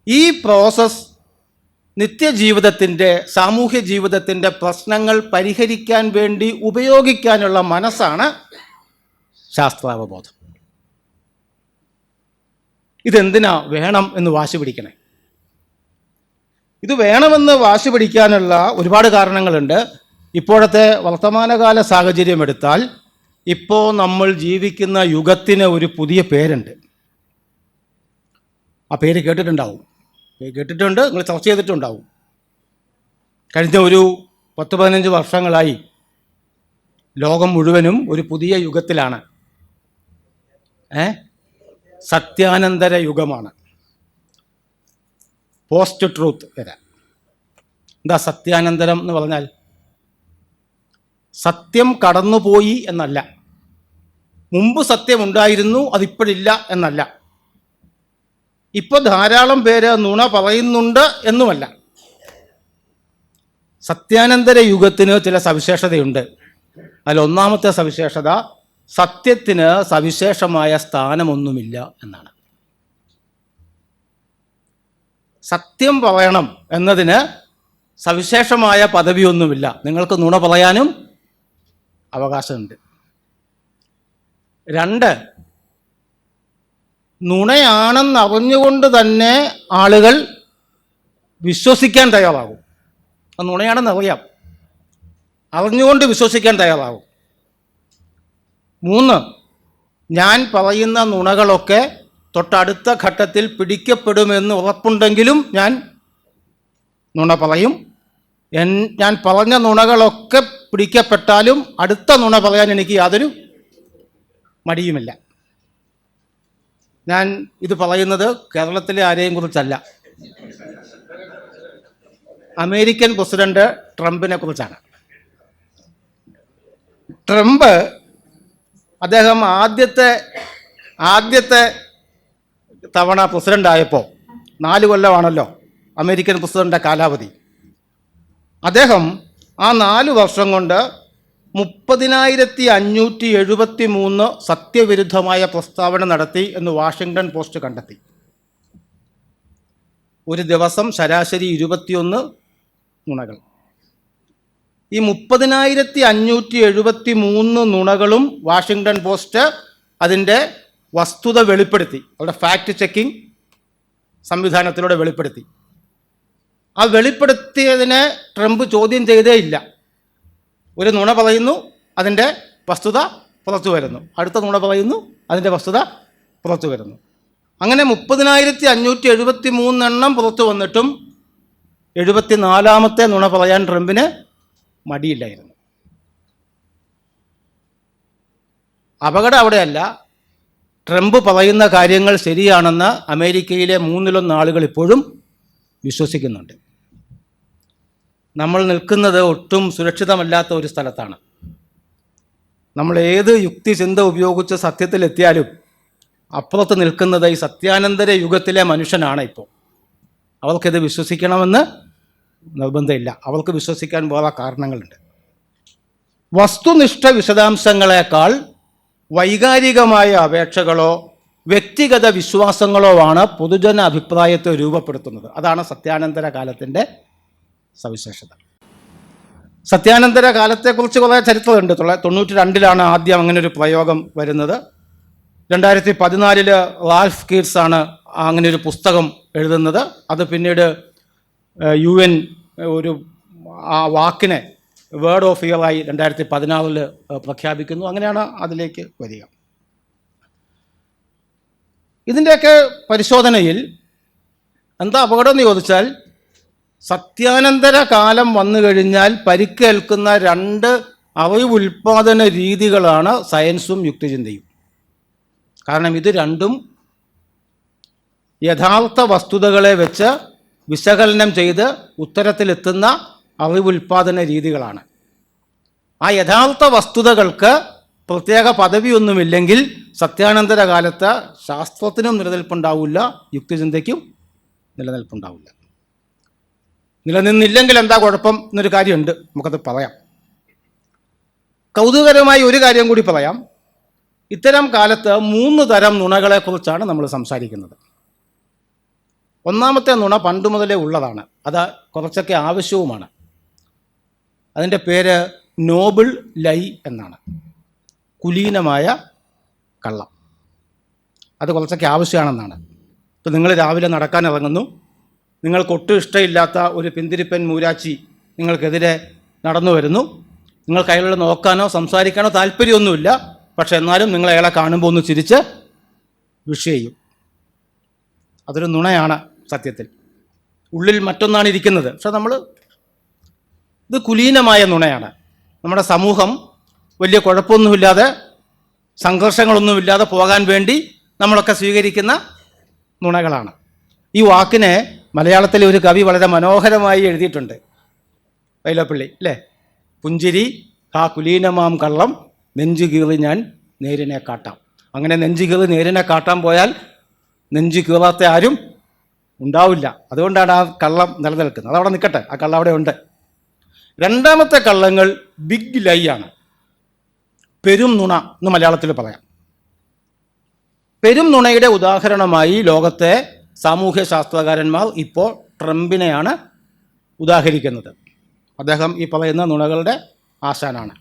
ഈ പ്രോസസ്സ് നിത്യജീവിതത്തിൻ്റെ, സാമൂഹ്യ ജീവിതത്തിൻ്റെ പ്രശ്നങ്ങൾ പരിഹരിക്കാൻ വേണ്ടി ഉപയോഗിക്കാനുള്ള മനസ്സാണ് ശാസ്ത്രാവബോധം. ഇതെന്തിനാ വേണം എന്ന് വാശി പിടിക്കണേ? ഇത് വേണമെന്ന് വാശി പിടിക്കാനുള്ള ഒരുപാട് കാരണങ്ങളുണ്ട്. ഇപ്പോഴത്തെ വർത്തമാനകാല സാഹചര്യം എടുത്താൽ, ഇപ്പോൾ നമ്മൾ ജീവിക്കുന്ന യുഗത്തിന് ഒരു പുതിയ പേരുണ്ട്. ആ പേര് കേട്ടിട്ടുണ്ടാവും, കേട്ടിട്ടുണ്ട്, നിങ്ങൾ ചർച്ച ചെയ്തിട്ടുണ്ടാവും. കഴിഞ്ഞ ഒരു 10-15 വർഷങ്ങളായി ലോകം മുഴുവനും ഒരു പുതിയ യുഗത്തിലാണ്. സത്യാനന്തര യുഗമാണ്, പോസ്റ്റ് ട്രൂത്ത് എര. എന്താ സത്യാനന്തരം എന്ന് പറഞ്ഞാൽ? സത്യം കടന്നുപോയി എന്നല്ല, മുമ്പ് സത്യമുണ്ടായിരുന്നു അതിപ്പോഴില്ല എന്നല്ല, ഇപ്പോൾ ധാരാളം പേര് നുണ പറയുന്നുണ്ട് എന്നുമല്ല. സത്യാനന്തര യുഗത്തിന് ചില സവിശേഷതയുണ്ട്. അതിലൊന്നാമത്തെ സവിശേഷത, സത്യത്തിന് സവിശേഷമായ സ്ഥാനമൊന്നുമില്ല എന്നാണ്. സത്യം പറയണം എന്നതിന് സവിശേഷമായ പദവിയൊന്നുമില്ല. നിങ്ങൾക്ക് നുണ പറയാനും അവകാശമുണ്ട്. 2, നുണയാണെന്നറിഞ്ഞുകൊണ്ട് തന്നെ ആളുകൾ വിശ്വസിക്കാൻ തയ്യാറാകും. അത് നുണയാണെന്നറിയാം, അറിഞ്ഞുകൊണ്ട് വിശ്വസിക്കാൻ തയ്യാറാകും. 3, ഞാൻ പറയുന്ന നുണകളൊക്കെ തൊട്ടടുത്ത ഘട്ടത്തിൽ പിടിക്കപ്പെടുമെന്ന് ഉറപ്പുണ്ടെങ്കിലും ഞാൻ നുണ പറയും. ഞാൻ പറഞ്ഞ നുണകളൊക്കെ പിടിക്കപ്പെട്ടാലും അടുത്ത നുണ പറയാൻ എനിക്ക് യാതൊരു മടിയുമില്ല. ഞാൻ ഇത് പറയുന്നത് കേരളത്തിലെ ആരെയും കുറിച്ചല്ല, അമേരിക്കൻ പ്രസിഡന്റ് ട്രംപിനെ കുറിച്ചാണ്. ട്രംപ് അദ്ദേഹം ആദ്യത്തെ തവണ പ്രസിഡന്റ് ആയപ്പോൾ 4 കൊല്ലമാണല്ലോ അമേരിക്കൻ പ്രസിഡന്റിൻ്റെ കാലാവധി. അദ്ദേഹം ആ 4 വർഷം കൊണ്ട് 30,573 സത്യവിരുദ്ധമായ പ്രസ്താവന നടത്തി എന്ന് വാഷിങ്ടൺ പോസ്റ്റ് കണ്ടെത്തി. ഒരു ദിവസം ശരാശരി 21 നുണകൾ. ഈ 30,573 നുണകളും വാഷിങ്ടൺ പോസ്റ്റ് അതിൻ്റെ വസ്തുത വെളിപ്പെടുത്തി, അവരുടെ ഫാക്ട് ചെക്കിംഗ് സംവിധാനത്തിലൂടെ വെളിപ്പെടുത്തി. ആ വെളിപ്പെടുത്തിയതിനെ ട്രംപ് ചോദ്യം ചെയ്തേ ഇല്ല. ഒരു നുണ പറയുന്നു, അതിൻ്റെ വസ്തുത പുറത്തു വരുന്നു, അടുത്ത നുണ പറയുന്നു, അതിൻ്റെ വസ്തുത പുറത്തു വരുന്നു. അങ്ങനെ 30,573 എണ്ണം പുറത്തു വന്നിട്ടും 74ാമത്തെ നുണ പറയാൻ ട്രംപിന് മടിയില്ലായിരുന്നു. അപകടം അവിടെയല്ല, ട്രംപ് പറയുന്ന കാര്യങ്ങൾ ശരിയാണെന്ന് അമേരിക്കയിലെ 1/3 ആളുകൾ ഇപ്പോഴും വിശ്വസിക്കുന്നുണ്ട്. നമ്മൾ നിൽക്കുന്നത് ഒട്ടും സുരക്ഷിതമല്ലാത്ത ഒരു സ്ഥലത്താണ്. നമ്മൾ ഏത് യുക്തിചിന്ത ഉപയോഗിച്ച് സത്യത്തിലെത്തിയാലും അപ്പുറത്ത് നിൽക്കുന്നത് ഈ സത്യാനന്തര യുഗത്തിലെ മനുഷ്യനാണ്. ഇപ്പോൾ അവർക്കിത് വിശ്വസിക്കണമെന്ന് നിർബന്ധമില്ല, അവർക്ക് വിശ്വസിക്കാൻ വേറെ കാരണങ്ങളുണ്ട്. വസ്തുനിഷ്ഠ വിശദാംശങ്ങളെക്കാൾ വൈകാരികമായ അപേക്ഷകളോ വ്യക്തിഗത വിശ്വാസങ്ങളോ ആണ് പൊതുജന അഭിപ്രായത്തെ രൂപപ്പെടുത്തുന്നത്. അതാണ് സത്യാനന്തര കാലത്തിൻ്റെ സവിശേഷത. സത്യാനന്തര കാലത്തെക്കുറിച്ച് കുറേ ചരിത്രമുണ്ട്. 1992 ആദ്യം അങ്ങനെ ഒരു പ്രയോഗം വരുന്നത്. 2014 റാൽഫ് കീറ്റ്സ് ആണ് അങ്ങനെ ഒരു പുസ്തകം എഴുതുന്നത്. അത് പിന്നീട് UN ഒരു ആ വാക്കിനെ വേർഡ് ഓഫ് ഇയറായി 2016 പ്രഖ്യാപിക്കുന്നു. അങ്ങനെയാണ് അതിലേക്ക് വരിക. ഇതിൻ്റെയൊക്കെ പരിശോധനയിൽ എന്താ അപകടം എന്ന് ചോദിച്ചാൽ, സത്യാനന്തര കാലം വന്നു കഴിഞ്ഞാൽ പരിക്കേൽക്കുന്ന 2 അറിവ് ഉൽപാദന രീതികളാണ് സയൻസും യുക്തിചിന്തയും. കാരണം ഇത് രണ്ടും യഥാർത്ഥ വസ്തുതകളെ വെച്ച് വിശകലനം ചെയ്ത് ഉത്തരത്തിലെത്തുന്ന അറിവുൽപാദന രീതികളാണ്. ആ യഥാർത്ഥ വസ്തുതകൾക്ക് പ്രത്യേക പദവിയൊന്നുമില്ലെങ്കിൽ സത്യാനന്തര കാലത്ത് ശാസ്ത്രത്തിനും നിലനിൽപ്പുണ്ടാവില്ല, യുക്തിചിന്തയ്ക്കും നിലനിൽപ്പുണ്ടാവില്ല. നിലനിന്നില്ലെങ്കിൽ എന്താ കുഴപ്പം എന്നൊരു കാര്യമുണ്ട്, നമുക്കത് പറയാം. കൗതുകകരമായി ഒരു കാര്യം കൂടി പറയാം. ഇത്തരം കാലത്ത് 3 തരം നുണകളെക്കുറിച്ചാണ് നമ്മൾ സംസാരിക്കുന്നത്. ഒന്നാമത്തെ നുണ പണ്ട് മുതലേ ഉള്ളതാണ്, അത് കുറച്ചൊക്കെ ആവശ്യവുമാണ്. അതിൻ്റെ പേര് നോബിൾ ലൈ എന്നാണ്, കുലീനമായ കള്ളം. അത് കുറച്ചൊക്കെ ആവശ്യമാണെന്നാണ്. ഇപ്പം നിങ്ങൾ രാവിലെ നടക്കാൻ ഇറങ്ങുന്നു, നിങ്ങൾക്ക് ഒട്ടും ഇഷ്ടമില്ലാത്ത ഒരു പിന്തിരിപ്പൻ മൂരാച്ചി നിങ്ങൾക്കെതിരെ നടന്നു വരുന്നു. നിങ്ങൾക്ക് അയാളോട് നോക്കാനോ സംസാരിക്കാനോ താല്പര്യമൊന്നുമില്ല, പക്ഷെ എന്നാലും നിങ്ങൾ അയാളെ കാണുമ്പോൾ ഒന്ന് ചിരിച്ച് വിഷ് ചെയ്യും. അതൊരു നുണയാണ് സത്യത്തിൽ. ഉള്ളിൽ മറ്റൊന്നാണ് ഇരിക്കുന്നത്. പക്ഷെ ഇത് കുലീനമായ നുണയാണ്. നമ്മുടെ സമൂഹം വലിയ കുഴപ്പമൊന്നുമില്ലാതെ, സംഘർഷങ്ങളൊന്നുമില്ലാതെ പോകാൻ വേണ്ടി നമ്മളൊക്കെ സ്വീകരിക്കുന്ന നുണകളാണ്. ഈ വാക്കിനെ മലയാളത്തിലെ ഒരു കവി വളരെ മനോഹരമായി എഴുതിയിട്ടുണ്ട്, വൈലോപ്പിള്ളി അല്ലേ? പുഞ്ചിരി ആ കുലീനമാം കള്ളം, നെഞ്ചു കീറി ഞാൻ നേരിനെ കാട്ടാം. അങ്ങനെ നെഞ്ചു കീറി നേരിനെ കാട്ടാൻ പോയാൽ നെഞ്ചു കീറാത്ത ആരും ഉണ്ടാവില്ല. അതുകൊണ്ടാണ് ആ കള്ളം നിലനിൽക്കുന്നത്. അതവിടെ നിൽക്കട്ടെ, ആ കള്ളം അവിടെ ഉണ്ട്. രണ്ടാമത്തെ കള്ളങ്ങൾ ബിഗ് ലൈ ആണ്, പെരും നുണ എന്ന് മലയാളത്തിൽ പറയാം. പെരും നുണയുടെ ഉദാഹരണമായി ലോകത്തെ സാമൂഹ്യ ശാസ്ത്രകാരന്മാർ ഇപ്പോൾ ട്രംപിനെയാണ് ഉദാഹരിക്കുന്നത്. അദ്ദേഹം ഈ പറയുന്ന നുണകളുടെ ആശാനാണ്.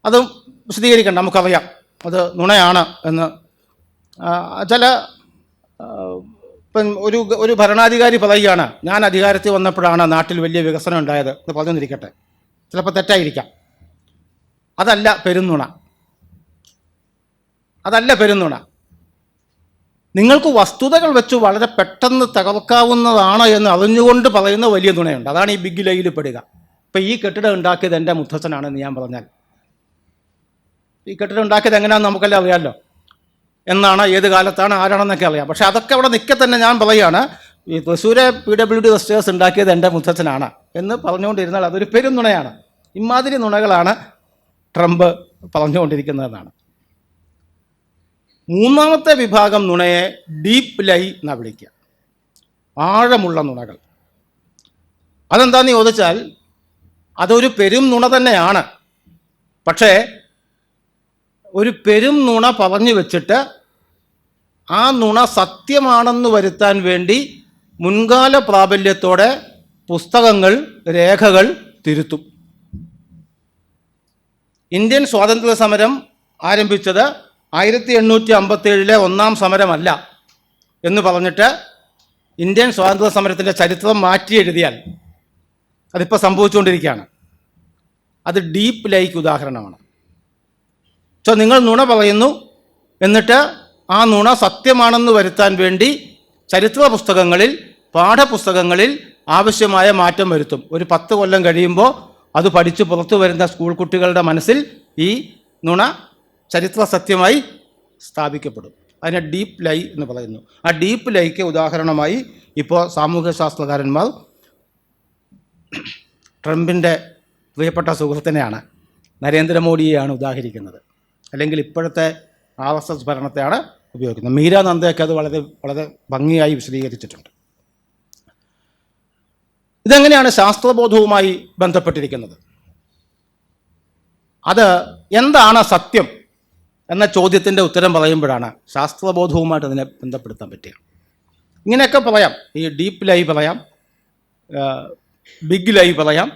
അതും വിശദീകരിക്കണ്ട, നമുക്കറിയാം അത് നുണയാണ് എന്ന്. ചില ഇപ്പം ഒരു ഭരണാധികാരി പറയുകയാണ്, ഞാൻ അധികാരത്തിൽ വന്നപ്പോഴാണ് നാട്ടിൽ വലിയ വികസനം ഉണ്ടായത് എന്ന് പറഞ്ഞിരിക്കട്ടെ, ചിലപ്പോൾ തെറ്റായിരിക്കാം. അതല്ല പെരുന്നുണ, അതല്ല പെരുന്നുണ. നിങ്ങൾക്ക് വസ്തുതകൾ വെച്ച് വളരെ പെട്ടെന്ന് തകർക്കാവുന്നതാണ് എന്ന് അറിഞ്ഞുകൊണ്ട് പറയുന്ന വലിയ നുണയുണ്ട്. അതാണ് ഈ ബിഗ് ലൈയിൽ പെടുക. ഇപ്പം ഈ കെട്ടിടം ഉണ്ടാക്കിയത് എൻ്റെ മുത്തച്ഛനാണെന്ന് ഞാൻ പറഞ്ഞാൽ, ഈ കെട്ടിടം ഉണ്ടാക്കിയത് എങ്ങനെയാണെന്ന് നമുക്കെല്ലാം അറിയാമല്ലോ, എന്നാണ്, ഏത് കാലത്താണ്, ആരാണെന്നൊക്കെ അറിയാം. പക്ഷെ അതൊക്കെ അവിടെ നിൽക്കെ തന്നെ ഞാൻ പറയുകയാണ്, ഈ തൃശ്ശൂരെ PWD റെസ്റ്റേഴ്സ് ഉണ്ടാക്കിയത് എൻ്റെ മുത്തച്ഛനാണ് എന്ന് പറഞ്ഞുകൊണ്ടിരുന്നാൽ അതൊരു പെരും നുണയാണ്. ഇമാതിരി നുണകളാണ് ട്രംപ് പറഞ്ഞുകൊണ്ടിരിക്കുന്നതെന്നാണ്. മൂന്നാമത്തെ വിഭാഗം നുണയെ ഡീപ്പ് ലൈ എന്നാണ് വിളിക്കുക, ആഴമുള്ള നുണകൾ. അതെന്താണെന്ന് ചോദിച്ചാൽ അതൊരു പെരും നുണ തന്നെയാണ്. പക്ഷേ ഒരു പെരും നുണ പറഞ്ഞു വെച്ചിട്ട് ആ നുണ സത്യമാണെന്ന് വരുത്താൻ വേണ്ടി മുൻകാല പ്രാബല്യത്തോടെ പുസ്തകങ്ങൾ, രേഖകൾ തിരുത്തും. ഇന്ത്യൻ സ്വാതന്ത്ര്യ സമരം ആരംഭിച്ചത് 1857 ഒന്നാം സമരമല്ല എന്ന് പറഞ്ഞിട്ട് ഇന്ത്യൻ സ്വാതന്ത്ര്യ സമരത്തിൻ്റെ ചരിത്രം മാറ്റി എഴുതിയാൽ അതിപ്പോൾ സംഭവിച്ചുകൊണ്ടിരിക്കുകയാണ്. അത് ഡീപ്പ് ലൈക്ക് ഉദാഹരണമാണ്. സോ നിങ്ങൾ നുണ പറയുന്നു, എന്നിട്ട് ആ നുണ സത്യമാണെന്ന് വരുത്താൻ വേണ്ടി ചരിത്ര പുസ്തകങ്ങളിൽ, പാഠപുസ്തകങ്ങളിൽ ആവശ്യമായ മാറ്റം വരുത്തും. ഒരു 10 കൊല്ലം കഴിയുമ്പോൾ അത് പഠിച്ച് പുറത്തു വരുന്ന സ്കൂൾ കുട്ടികളുടെ മനസ്സിൽ ഈ നുണ ചരിത്ര സത്യമായി സ്ഥാപിക്കപ്പെടും. അതിനെ ഡീപ്പ് ലൈ എന്ന് പറയുന്നു. ആ ഡീപ്പ് ലൈക്ക് ഉദാഹരണമായി ഇപ്പോൾ സാമൂഹ്യ ശാസ്ത്രകാരന്മാർ ട്രംപിൻ്റെ പ്രിയപ്പെട്ട സുഹൃത്തിനെയാണ്, നരേന്ദ്രമോദിയെയാണ് ഉദാഹരിക്കുന്നത്. അല്ലെങ്കിൽ ഇപ്പോഴത്തെ RSS ഭരണത്തെയാണ് ഉപയോഗിക്കുന്നത്. മീരാ നന്ദയൊക്കെ അത് വളരെ വളരെ ഭംഗിയായി വിശദീകരിച്ചിട്ടുണ്ട്. ഇതെങ്ങനെയാണ് ശാസ്ത്രബോധവുമായി ബന്ധപ്പെട്ടിരിക്കുന്നത്? അത് എന്താണ് സത്യം എന്ന ചോദ്യത്തിൻ്റെ ഉത്തരം പറയുമ്പോഴാണ് ശാസ്ത്രബോധവുമായിട്ട് അതിനെ ബന്ധപ്പെടുത്താൻ പറ്റുക. ഇങ്ങനെയൊക്കെ പറയാം, ഈ ഡീപ്പ് ലൈ പറയാം, ബിഗ് ലൈ പറയാം,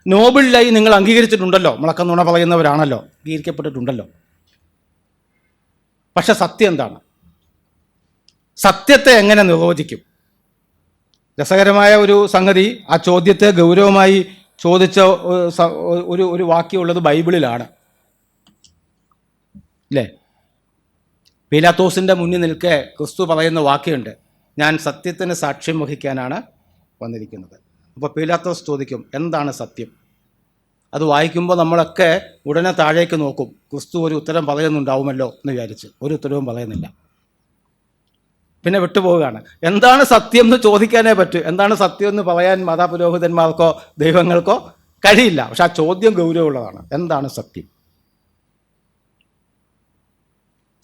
നോബിൾ ലൈ നിങ്ങൾ അംഗീകരിച്ചിട്ടുണ്ടല്ലോ, നമ്മളൊക്കെ നുണ പറയുന്നവരാണല്ലോ, അംഗീകരിക്കപ്പെട്ടിട്ടുണ്ടല്ലോ. പക്ഷെ സത്യം എന്താണ്? സത്യത്തെ എങ്ങനെ നിർവചിക്കും? രസകരമായ ഒരു സംഗതി, ആ ചോദ്യത്തെ ഗൗരവമായി ചോദിച്ച ഒരു വാക്യമുള്ളത് ബൈബിളിലാണ് അല്ലേ? പീലാത്തോസിൻ്റെ മുന്നിൽ നിൽക്കെ ക്രിസ്തു പറയുന്ന വാക്യമുണ്ട്, ഞാൻ സത്യത്തിന് സാക്ഷ്യം വഹിക്കാനാണ് വന്നിരിക്കുന്നത്. അപ്പോൾ പീലാത്തോസ് ചോദിക്കും, എന്താണ് സത്യം? അത് വായിക്കുമ്പോൾ നമ്മളൊക്കെ ഉടനെ താഴേക്ക് നോക്കും, ക്രിസ്തു ഒരു ഉത്തരം പറയുന്നുണ്ടാവുമല്ലോ എന്ന് വിചാരിച്ച്. ഒരു ഉത്തരവും പറയുന്നില്ല, പിന്നെ വിട്ടുപോവുകയാണ്. എന്താണ് സത്യം എന്ന് ചോദിക്കാനേ പറ്റൂ. എന്താണ് സത്യം എന്ന് പറയാൻ മതപുരോഹിതന്മാർക്കോ ദൈവങ്ങൾക്കോ കഴിയില്ല. പക്ഷെ ആ ചോദ്യം ഗൗരവമുള്ളതാണ്. എന്താണ് സത്യം?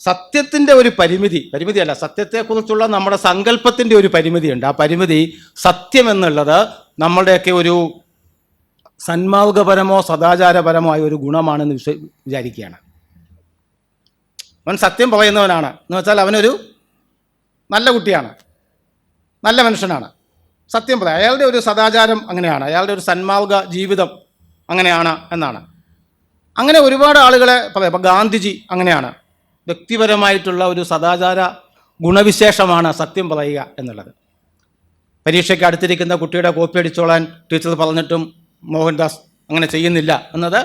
സത്യത്തിൻ്റെ ഒരു പരിമിതിയല്ല, സത്യത്തെക്കുറിച്ചുള്ള നമ്മുടെ സങ്കല്പത്തിൻ്റെ ഒരു പരിമിതിയുണ്ട്. ആ പരിമിതി സത്യം എന്നുള്ളത് നമ്മളുടെയൊക്കെ ഒരു സന്മാർഗപരമോ സദാചാരപരമോ ആയ ഒരു ഗുണമാണെന്ന് വിചാരിക്കുകയാണ്. അവൻ സത്യം പറയുന്നവനാണ് എന്ന് വെച്ചാൽ അവനൊരു നല്ല കുട്ടിയാണ്, നല്ല മനുഷ്യനാണ്, സത്യം പറയാം. അയാളുടെ ഒരു സദാചാരം അങ്ങനെയാണ്, അയാളുടെ ഒരു സന്മാർഗ ജീവിതം അങ്ങനെയാണ് എന്നാണ്. അങ്ങനെ ഒരുപാട് ആളുകളെ പറയാം. ഇപ്പം ഗാന്ധിജി അങ്ങനെയാണ്. വ്യക്തിപരമായിട്ടുള്ള ഒരു സദാചാര ഗുണവിശേഷമാണ് സത്യം പറയുക എന്നുള്ളത്. പരീക്ഷയ്ക്ക് അടുത്തിരിക്കുന്ന കുട്ടിയുടെ കോപ്പി അടിച്ചോളാൻ ടീച്ചർ പറഞ്ഞിട്ടും മോഹൻദാസ് അങ്ങനെ ചെയ്യുന്നില്ല എന്നത്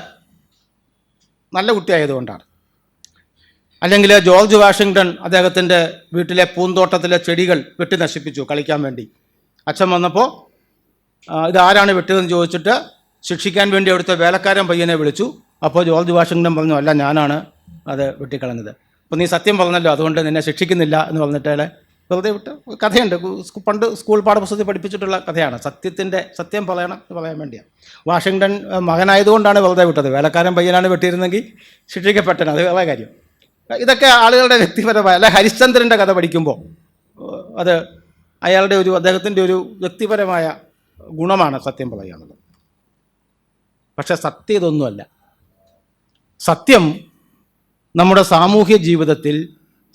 നല്ല കുട്ടിയായതുകൊണ്ടാണ്. അല്ലെങ്കിൽ ജോർജ് വാഷിങ്ടൺ അദ്ദേഹത്തിൻ്റെ വീട്ടിലെ പൂന്തോട്ടത്തിലെ ചെടികൾ വെട്ടി നശിപ്പിച്ചു കളിക്കാൻ വേണ്ടി. അച്ഛൻ വന്നപ്പോൾ ഇതാരാണ് വെട്ടിയതെന്ന് ചോദിച്ചിട്ട് ശിക്ഷിക്കാൻ വേണ്ടി അവിടുത്തെ വേലക്കാരൻ പയ്യനെ വിളിച്ചു. അപ്പോൾ ജോർജ് വാഷിങ്ടൺ പറഞ്ഞു, അല്ല, ഞാനാണ് അത് വെട്ടിക്കളഞ്ഞത്. അപ്പോൾ നീ സത്യം പറഞ്ഞല്ലോ, അതുകൊണ്ട് നിന്നെ ശിക്ഷിക്കുന്നില്ല എന്ന് പറഞ്ഞിട്ട് അയാളെ വെറുതെ വിട്ട്. കഥയുണ്ട്, പണ്ട് സ്കൂൾ പാഠപുസ്തകത്തിൽ പഠിപ്പിച്ചിട്ടുള്ള കഥയാണ്. സത്യം പറയണം എന്ന് പറയാൻ വേണ്ടിയാണ്. വാഷിങ്ടൺ മകനായതുകൊണ്ടാണ് വെറുതെ വിട്ടത്. വേലക്കാരൻ പയ്യനാണ് വെട്ടിയിരുന്നെങ്കിൽ ശിക്ഷിക്കപ്പെട്ടത്, അത് വേറെ കാര്യം. ഇതൊക്കെ ആളുകളുടെ വ്യക്തിപരമായ, അല്ല ഹരിശ്ചന്ദ്രൻ്റെ കഥ പഠിക്കുമ്പോൾ അത് അയാളുടെ അദ്ദേഹത്തിൻ്റെ ഒരു വ്യക്തിപരമായ ഗുണമാണ് സത്യം പറയുക എന്നുള്ളത്. പക്ഷെ സത്യം ഇതൊന്നുമല്ല. സത്യം നമ്മുടെ സാമൂഹ്യ ജീവിതത്തിൽ,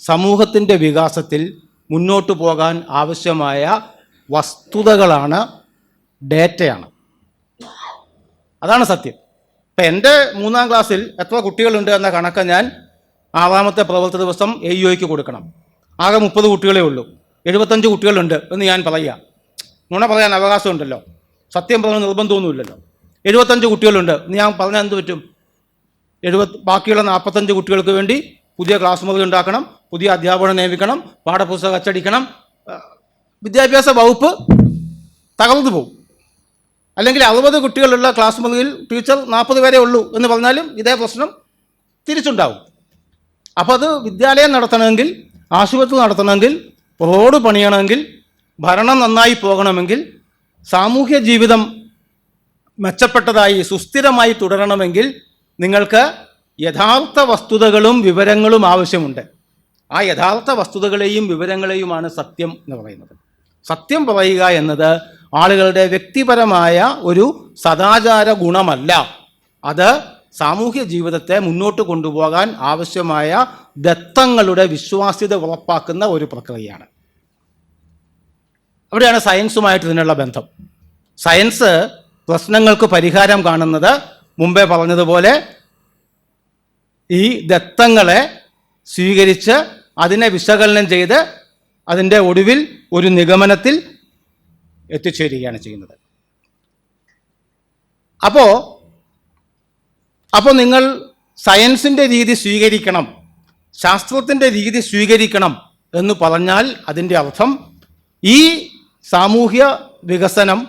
സമൂഹത്തിൻ്റെ വികാസത്തിൽ മുന്നോട്ട് പോകാൻ ആവശ്യമായ വസ്തുതകളാണ്, ഡേറ്റയാണ്. അതാണ് സത്യം. ഇപ്പം എൻ്റെ 3ാം ക്ലാസ്സിൽ എത്ര കുട്ടികളുണ്ട് എന്ന കണക്ക് ഞാൻ 6ാമത്തെ പ്രവൃത്തി ദിവസം AEOയ്ക്ക് കൊടുക്കണം. ആകെ 30 കുട്ടികളേ ഉള്ളൂ. 75 കുട്ടികളുണ്ട് എന്ന് ഞാൻ പറയുക. നുണ പറയാൻ അവകാശമുണ്ടല്ലോ, സത്യം പറയാൻ നിർബന്ധമൊന്നുമില്ലല്ലോ. 75 കുട്ടികളുണ്ട് എന്ന് ഞാൻ പറഞ്ഞാൽ എന്ത് പറ്റും? ബാക്കിയുള്ള 45 കുട്ടികൾക്ക് വേണ്ടി പുതിയ ക്ലാസ് മുറി ഉണ്ടാക്കണം, പുതിയ അധ്യാപകനെ നിയമിക്കണം, പാഠപുസ്തകം അച്ചടിക്കണം. വിദ്യാഭ്യാസ വകുപ്പ് തകർന്നു പോകും. അല്ലെങ്കിൽ 60 കുട്ടികളുള്ള ക്ലാസ് മുറിയിൽ ടീച്ചർ 40 പേരേ ഉള്ളൂ എന്ന് പറഞ്ഞാലും ഇതേ പ്രശ്നം തിരിച്ചുണ്ടാവും. അപ്പോൾ അത് വിദ്യാലയം നടത്തണമെങ്കിൽ, ആശുപത്രി നടത്തണമെങ്കിൽ, റോഡ് പണിയണമെങ്കിൽ, ഭരണം നന്നായി പോകണമെങ്കിൽ, സാമൂഹ്യ ജീവിതം മെച്ചപ്പെട്ടതായി സുസ്ഥിരമായി തുടരണമെങ്കിൽ നിങ്ങൾക്ക് യഥാർത്ഥ വസ്തുതകളും വിവരങ്ങളും ആവശ്യമുണ്ട്. ആ യഥാർത്ഥ വസ്തുതകളെയും വിവരങ്ങളെയുമാണ് സത്യം എന്ന് പറയുന്നത്. സത്യം പറയുക എന്നത് ആളുകളുടെ വ്യക്തിപരമായ ഒരു സദാചാര ഗുണമല്ല. അത് സാമൂഹ്യ ജീവിതത്തെ മുന്നോട്ട് കൊണ്ടുപോകാൻ ആവശ്യമായ ദത്തങ്ങളുടെ വിശ്വാസ്യത ഉറപ്പാക്കുന്ന ഒരു പ്രക്രിയയാണ്. അവിടെയാണ് സയൻസുമായിട്ട് ഇതിനുള്ള ബന്ധം. സയൻസ് പ്രശ്നങ്ങൾക്ക് പരിഹാരം കാണുന്നത് മുമ്പേ പറഞ്ഞതുപോലെ ഈ ദത്തങ്ങളെ സ്വീകരിച്ച് അതിനെ വിശകലനം ചെയ്ത് അതിൻ്റെ ഒടുവിൽ ഒരു നിഗമനത്തിൽ എത്തിച്ചേരുകയാണ് ചെയ്യുന്നത്. അപ്പോൾ നിങ്ങൾ സയൻസിൻ്റെ രീതി സ്വീകരിക്കണം, ശാസ്ത്രത്തിൻ്റെ രീതി സ്വീകരിക്കണം എന്ന് പറഞ്ഞാൽ അതിൻ്റെ അർത്ഥം ഈ സാമൂഹ്യ വികസനം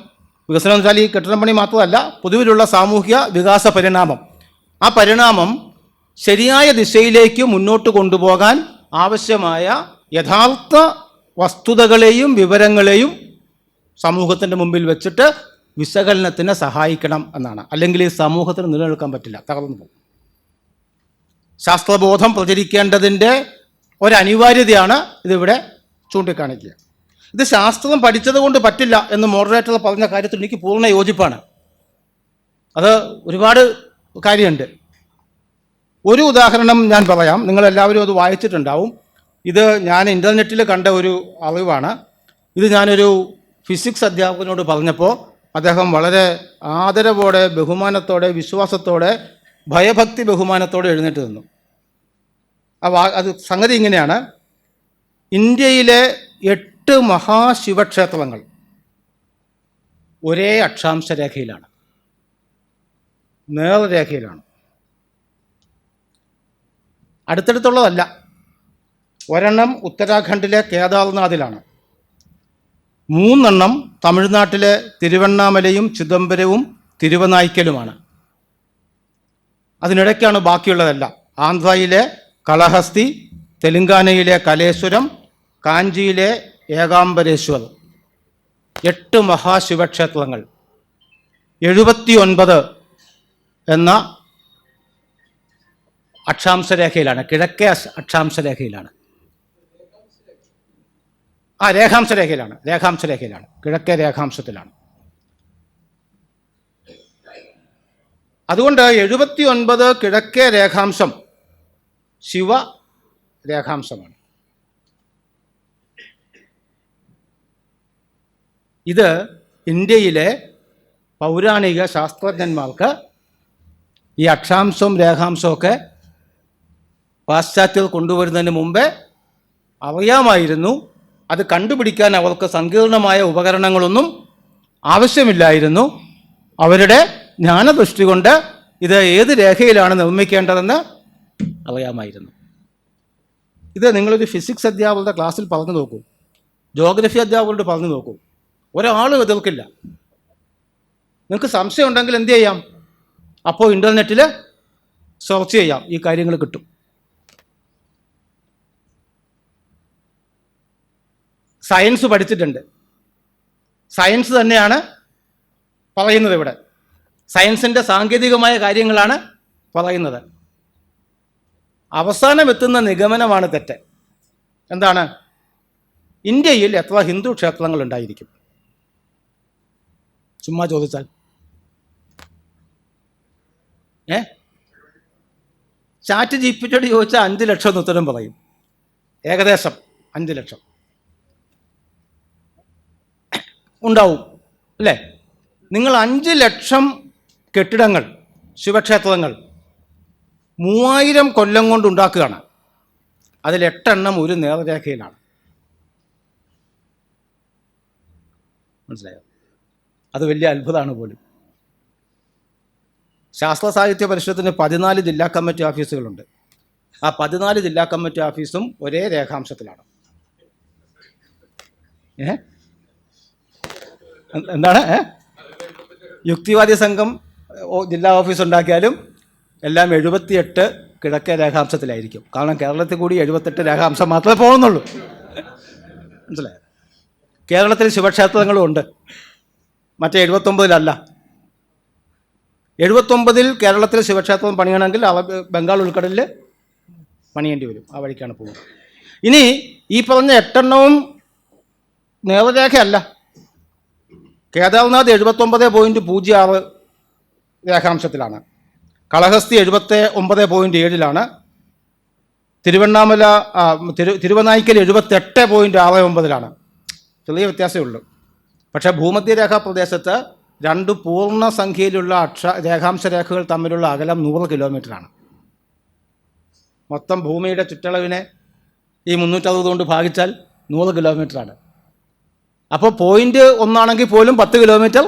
എന്ന് വെച്ചാൽ ഈ കെട്ടിടം പണി മാത്രമല്ല, പൊതുവിലുള്ള സാമൂഹ്യ വികാസ പരിണാമം, ആ പരിണാമം ശരിയായ ദിശയിലേക്ക് മുന്നോട്ട് കൊണ്ടുപോകാൻ ആവശ്യമായ യഥാർത്ഥ വസ്തുതകളെയും വിവരങ്ങളെയും സമൂഹത്തിൻ്റെ മുമ്പിൽ വെച്ചിട്ട് വിശകലനത്തിന് സഹായിക്കണം എന്നാണ്. അല്ലെങ്കിൽ ഈ സമൂഹത്തിന് നിലനിൽക്കാൻ പറ്റില്ല, തകർന്നു പോകും. ശാസ്ത്രബോധം പ്രചരിക്കേണ്ടതിൻ്റെ ഒരനിവാര്യതയാണ് ഇതിവിടെ ചൂണ്ടിക്കാണിക്കുക. ഇത് ശാസ്ത്രം പഠിച്ചത് കൊണ്ട് പറ്റില്ല എന്ന് മോഡറേറ്റർ പറഞ്ഞ കാര്യത്തിൽ എനിക്ക് പൂർണ്ണ യോജിപ്പാണ്. അത് ഒരുപാട് കാര്യമുണ്ട്. ഒരു ഉദാഹരണം ഞാൻ പറയാം, നിങ്ങളെല്ലാവരും അത് വായിച്ചിട്ടുണ്ടാവും. ഇത് ഞാൻ ഇൻ്റർനെറ്റിൽ കണ്ട ഒരു അറിവാണ്. ഇത് ഞാനൊരു ഫിസിക്സ് അധ്യാപകനോട് പറഞ്ഞപ്പോൾ അദ്ദേഹം വളരെ ആദരവോടെ, ബഹുമാനത്തോടെ, വിശ്വാസത്തോടെ, ഭയഭക്തി ബഹുമാനത്തോടെ എഴുന്നേറ്റ് നിന്നു. അത് സംഗതി ഇങ്ങനെയാണ്: ഇന്ത്യയിലെ 8 മഹാശിവക്ഷേത്രങ്ങൾ ഒരേ അക്ഷാംശരേഖയിലാണ്, നേർരേഖയിലാണ്, അടുത്തടുത്തുള്ളതല്ല. ഒരെണ്ണം ഉത്തരാഖണ്ഡിലെ കേദാർനാഥിലാണ്, 3 തമിഴ്നാട്ടിലെ തിരുവണ്ണാമലയും ചിദംബരവും തിരുവനായ്ക്കലുമാണ്, അതിനിടയ്ക്കാണ് ബാക്കിയുള്ളതെല്ലാം. ആന്ധ്രയിലെ കളഹസ്തി, തെലുങ്കാനയിലെ കലേശ്വരം, കാഞ്ചിയിലെ ഏകാംബരേശ്വർ, 8 മഹാശിവക്ഷേത്രങ്ങൾ, 79 എന്ന അക്ഷാംശരേഖയിലാണ്, കിഴക്കേ അക്ഷാംശരേഖയിലാണ്. രേഖാംശരേഖയിലാണ്, കിഴക്കേ രേഖാംശത്തിലാണ്. അതുകൊണ്ട് 79 കിഴക്കേ രേഖാംശം ശിവ രേഖാംശമാണ്. ഇത് ഇന്ത്യയിലെ പൗരാണിക ശാസ്ത്രജ്ഞന്മാർക്ക് ഈ അക്ഷാംശവും രേഖാംശവും ഒക്കെ പാശ്ചാത്യർ കൊണ്ടുവരുന്നതിന് മുമ്പേ അറിയാമായിരുന്നു. അത് കണ്ടുപിടിക്കാൻ അവർക്ക് സങ്കീർണമായ ഉപകരണങ്ങളൊന്നും ആവശ്യമില്ലായിരുന്നു. അവരുടെ ജ്ഞാനദൃഷ്ടി കൊണ്ട് ഇത് ഏത് രേഖയിലാണ് നിർമ്മിക്കേണ്ടതെന്ന് അറിയാമായിരുന്നു. ഇത് നിങ്ങളൊരു ഫിസിക്സ് അധ്യാപകരുടെ ക്ലാസ്സിൽ പറഞ്ഞു നോക്കൂ, ജോഗ്രഫി അധ്യാപകരോട് പറഞ്ഞു നോക്കൂ, ഒരാളും എതിർക്കില്ല. നിങ്ങൾക്ക് സംശയം ഉണ്ടെങ്കിൽ എന്ത് ചെയ്യാം? അപ്പോൾ ഇൻ്റർനെറ്റിൽ സെർച്ച് ചെയ്യാം, ഈ കാര്യങ്ങൾ കിട്ടും. സയൻസ് പഠിച്ചിട്ടുണ്ട്, സയൻസ് തന്നെയാണ് പറയുന്നത് ഇവിടെ. സയൻസിൻ്റെ സാങ്കേതികമായ കാര്യങ്ങളാണ് പറയുന്നത്. അവസാനം എത്തുന്ന നിഗമനമാണ് തെറ്റ്. എന്താണ്? ഇന്ത്യയിൽ എത്ര ഹിന്ദു ക്ഷേത്രങ്ങൾ ഉണ്ടായിരിക്കും? ചുമ്മാ ചോദിച്ചാൽ ചാറ്റ് GPT ചോദിച്ചാൽ 5 ലക്ഷം എന്ന് ഉത്തരം പറയും. ഏകദേശം 5 ലക്ഷം ഉണ്ടാവും അല്ലേ? നിങ്ങൾ 5 ലക്ഷം കെട്ടിടങ്ങൾ, ശിവക്ഷേത്രങ്ങൾ 3000 കൊല്ലം കൊണ്ട് ഉണ്ടാക്കുകയാണ്. അതിൽ 8 എണ്ണം ഒരു നേർരേഖയിലാണ്. മനസ്സിലായോ? അത് വലിയ അത്ഭുതമാണ് പോലും. ശാസ്ത്ര സാഹിത്യ പരിഷത്തിന് 14 ജില്ലാ കമ്മിറ്റി ഓഫീസുകളുണ്ട്. ആ 14 ജില്ലാ കമ്മിറ്റി ഓഫീസും ഒരേ രേഖാംശത്തിലാണ്. എന്താണ്? യുക്തിവാദി സംഘം ജില്ലാ ഓഫീസ് ഉണ്ടാക്കിയാലും എല്ലാം 78 കിഴക്കേ രേഖാംശത്തിലായിരിക്കും. കാരണം കേരളത്തിൽ കൂടി 78 രേഖാംശം മാത്രമേ പോകുന്നുള്ളൂ. മനസ്സിലായോ? കേരളത്തിൽ ശിവക്ഷേത്രങ്ങളും ഉണ്ട്, മറ്റേ 79-ലല്ല. 79-ൽ കേരളത്തിൽ ശിവക്ഷേത്രം പണിയണമെങ്കിൽ ബംഗാൾ ഉൾക്കടലിൽ പണിയേണ്ടി വരും. ആ വഴിക്കാണ് പോകുന്നത്. ഇനി ഈ പറഞ്ഞ 8 എണ്ണവും നേർരേഖയല്ല. കേദാർനാഥ് 79.06 രേഖാംശത്തിലാണ്. കളഹസ്തി 79.7-ലാണ്. തിരുവനായ്ക്കൽ 78.69-ലാണ്. ചെറിയ വ്യത്യാസമേ ഉള്ളൂ. പക്ഷേ ഭൂമധ്യരേഖാ പ്രദേശത്ത് 2 പൂർണ്ണ സംഖ്യയിലുള്ള രേഖാംശ രേഖകൾ തമ്മിലുള്ള അകലം 100 കിലോമീറ്ററാണ്. മൊത്തം ഭൂമിയുടെ ചുറ്റളവിനെ ഈ 360 കൊണ്ട് ഭാഗിച്ചാൽ 100 കിലോമീറ്ററാണ്. അപ്പോൾ പോയിൻ്റ് ഒന്നാണെങ്കിൽ പോലും 10 കിലോമീറ്റർ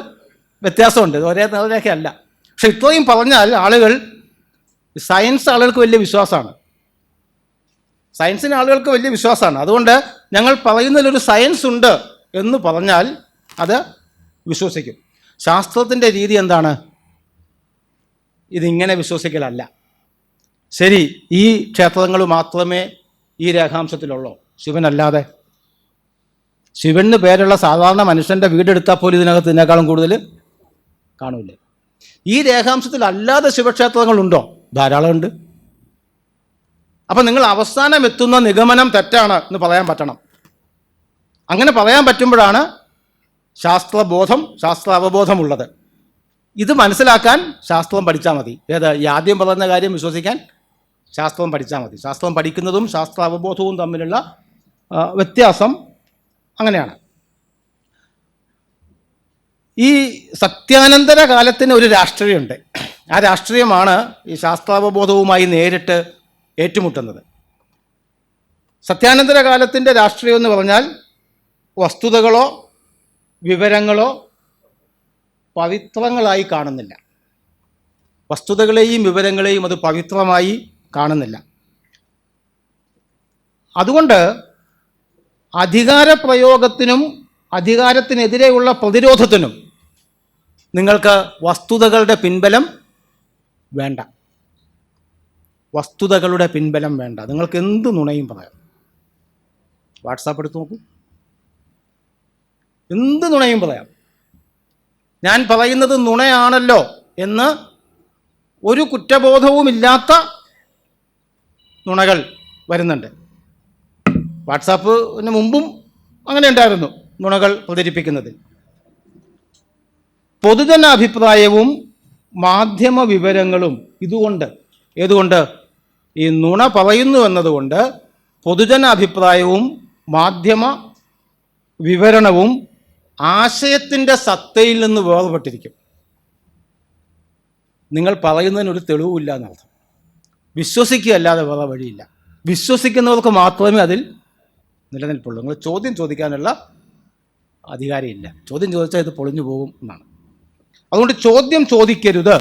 വ്യത്യാസമുണ്ട്. ഒരേ നേർരേഖയല്ല. പക്ഷെ ഇത്രയും പറഞ്ഞാൽ സയൻസ് ആളുകൾക്ക് വലിയ വിശ്വാസമാണ്. സയൻസിന് ആളുകൾക്ക് വലിയ വിശ്വാസമാണ്. അതുകൊണ്ട് ഞങ്ങൾ പറയുന്നതിലൊരു സയൻസ് ഉണ്ട് എന്ന് പറഞ്ഞാൽ അത് വിശ്വസിക്കും. ശാസ്ത്രത്തിൻ്റെ രീതി എന്താണ്? ഇതിങ്ങനെ വിശ്വസിക്കലല്ല. ശരി, ഈ ക്ഷേത്രങ്ങൾ മാത്രമേ ഈ രേഖാംശത്തിലുള്ളൂ, ശിവനല്ലാതെ? ശിവന് പേരുള്ള സാധാരണ മനുഷ്യൻ്റെ വീടെടുത്താൽ പോലും ഇതിനകത്ത് ഇതിനേക്കാളും കൂടുതൽ കാണൂലേ? ഈ രേഖാംശത്തിൽ അല്ലാതെ ശിവക്ഷേത്രങ്ങളുണ്ടോ? ധാരാളമുണ്ട്. അപ്പം നിങ്ങൾ അവസാനം എത്തുന്ന നിഗമനം തെറ്റാണ് എന്ന് പറയാൻ പറ്റണം. അങ്ങനെ പറയാൻ പറ്റുമ്പോഴാണ് ശാസ്ത്രബോധം, ശാസ്ത്ര അവബോധമുള്ളത്. ഇത് മനസ്സിലാക്കാൻ ശാസ്ത്രം പഠിച്ചാൽ മതി. ഈ ആദ്യം പറയുന്ന കാര്യം വിശ്വസിക്കാൻ ശാസ്ത്രം പഠിച്ചാൽ മതി. ശാസ്ത്രം പഠിക്കുന്നതും ശാസ്ത്ര അവബോധവും തമ്മിലുള്ള വ്യത്യാസം അങ്ങനെയാണ്. ഈ സത്യാനന്തര കാലത്തിന് ഒരു രാഷ്ട്രീയമുണ്ട്. ആ രാഷ്ട്രീയമാണ് ഈ ശാസ്ത്രാവബോധവുമായി നേരിട്ട് ഏറ്റുമുട്ടുന്നത്. സത്യാനന്തര കാലത്തിൻ്റെ രാഷ്ട്രീയം എന്ന് പറഞ്ഞാൽ വസ്തുതകളോ വിവരങ്ങളോ പവിത്രങ്ങളായി കാണുന്നില്ല. വസ്തുതകളെയും വിവരങ്ങളെയും അത് പവിത്രമായി കാണുന്നില്ല. അതുകൊണ്ട് അധികാരപ്രയോഗത്തിനും അധികാരത്തിനെതിരെയുള്ള പ്രതിരോധത്തിനും നിങ്ങൾക്ക് വസ്തുതകളുടെ പിൻബലം വേണ്ട. വസ്തുതകളുടെ പിൻബലം വേണ്ട. നിങ്ങൾക്ക് എന്ത് നുണയും പറയാം. വാട്സാപ്പ് എടുത്ത് നോക്കൂ, എന്ത് നുണയും പറയാം. ഞാൻ പറയുന്നത് നുണയാണല്ലോ എന്ന് ഒരു കുറ്റബോധവുമില്ലാത്ത നുണകൾ വരുന്നുണ്ട്. വാട്സാപ്പിന് മുമ്പും അങ്ങനെ ഉണ്ടായിരുന്നു നുണകൾ പ്രചരിപ്പിക്കുന്നതിൽ. പൊതുജന അഭിപ്രായവും മാധ്യമ വിവരങ്ങളും ഏതുകൊണ്ട് ഈ നുണ പറയുന്നു എന്നതുകൊണ്ട് പൊതുജന അഭിപ്രായവും മാധ്യമ വിവരണവും ആശയത്തിൻ്റെ സത്തയിൽ നിന്ന് വേർപെട്ടിരിക്കും. നിങ്ങൾ പറയുന്നതിനൊരു തെളിവുമില്ല എന്നർത്ഥം. വിശ്വസിക്കുകയല്ലാതെ വേറെ വഴിയില്ല. വിശ്വസിക്കുന്നവർക്ക് മാത്രമേ അതിൽ നിലനിൽപ്പുള്ളൂ. നിങ്ങൾ ചോദ്യം ചോദിക്കാനുള്ള അധികാരമില്ല. ചോദ്യം ചോദിച്ചാൽ ഇത് പൊളിഞ്ഞു പോകും എന്നാണ്. അതുകൊണ്ട് ചോദ്യം ചോദിക്കരുത്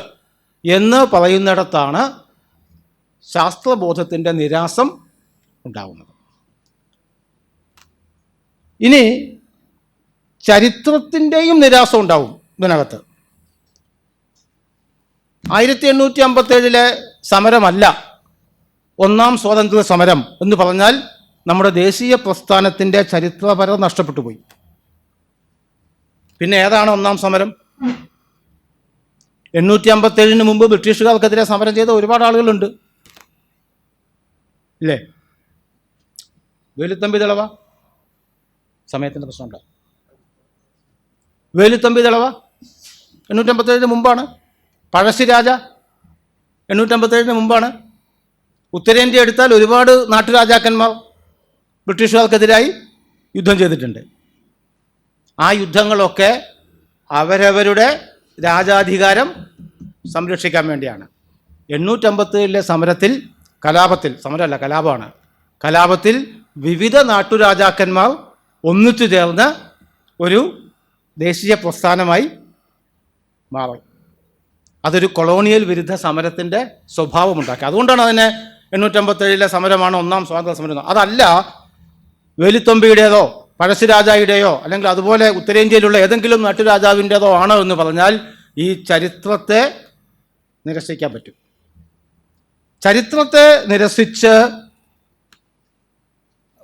എന്ന് പറയുന്നിടത്താണ് ശാസ്ത്രബോധത്തിൻ്റെ നിരാസം ഉണ്ടാകുന്നത്. ഇനി ചരിത്രത്തിൻ്റെയും നിരാസം ഉണ്ടാവും ഇതിനകത്ത്. 1857 സമരമല്ല ഒന്നാം സ്വാതന്ത്ര്യ സമരം എന്ന് പറഞ്ഞാൽ നമ്മുടെ ദേശീയ പ്രസ്ഥാനത്തിൻ്റെ ചരിത്രപരത നഷ്ടപ്പെട്ടു പോയി. പിന്നെ ഏതാണ് ഒന്നാം സമരം? 857 മുമ്പ് ബ്രിട്ടീഷുകാർക്കെതിരെ സമരം ചെയ്ത ഒരുപാട് ആളുകളുണ്ട്, ഇല്ലേ? വേലുത്തമ്പി ദളവ, സമയത്തിൻ്റെ പ്രശ്നമുണ്ടോ? വേലുത്തമ്പി ദളവ 857 മുമ്പാണ്. പഴശ്ശിരാജ 857 മുമ്പാണ്. ഉത്തരേന്ത്യ എടുത്താൽ ഒരുപാട് നാട്ടുരാജാക്കന്മാർ ബ്രിട്ടീഷുകാർക്കെതിരായി യുദ്ധം ചെയ്തിട്ടുണ്ട്. ആ യുദ്ധങ്ങളൊക്കെ അവരവരുടെ രാജാധികാരം സംരക്ഷിക്കാൻ വേണ്ടിയാണ്. 857 സമരത്തിൽ, കലാപത്തിൽ വിവിധ നാട്ടുരാജാക്കന്മാർ ഒന്നിച്ചു ചേർന്ന് ഒരു ദേശീയ പ്രസ്ഥാനമായി മാറി. അതൊരു കൊളോണിയൽ വിരുദ്ധ സമരത്തിൻ്റെ സ്വഭാവമുണ്ടാക്കി. അതുകൊണ്ടാണ് അതിനെ 857 സമരമാണ് ഒന്നാം സ്വാതന്ത്ര്യ സമരം. അതല്ല വേലുത്തമ്പിയുടേതോ പഴശ്ശിരാജയുടെയോ അല്ലെങ്കിൽ അതുപോലെ ഉത്തരേന്ത്യയിലുള്ള ഏതെങ്കിലും നാട്ടുരാജാവിൻ്റെതോ ആണോ എന്ന് പറഞ്ഞാൽ ഈ ചരിത്രത്തെ നിരസിക്കാൻ പറ്റും. ചരിത്രത്തെ നിരസിച്ച്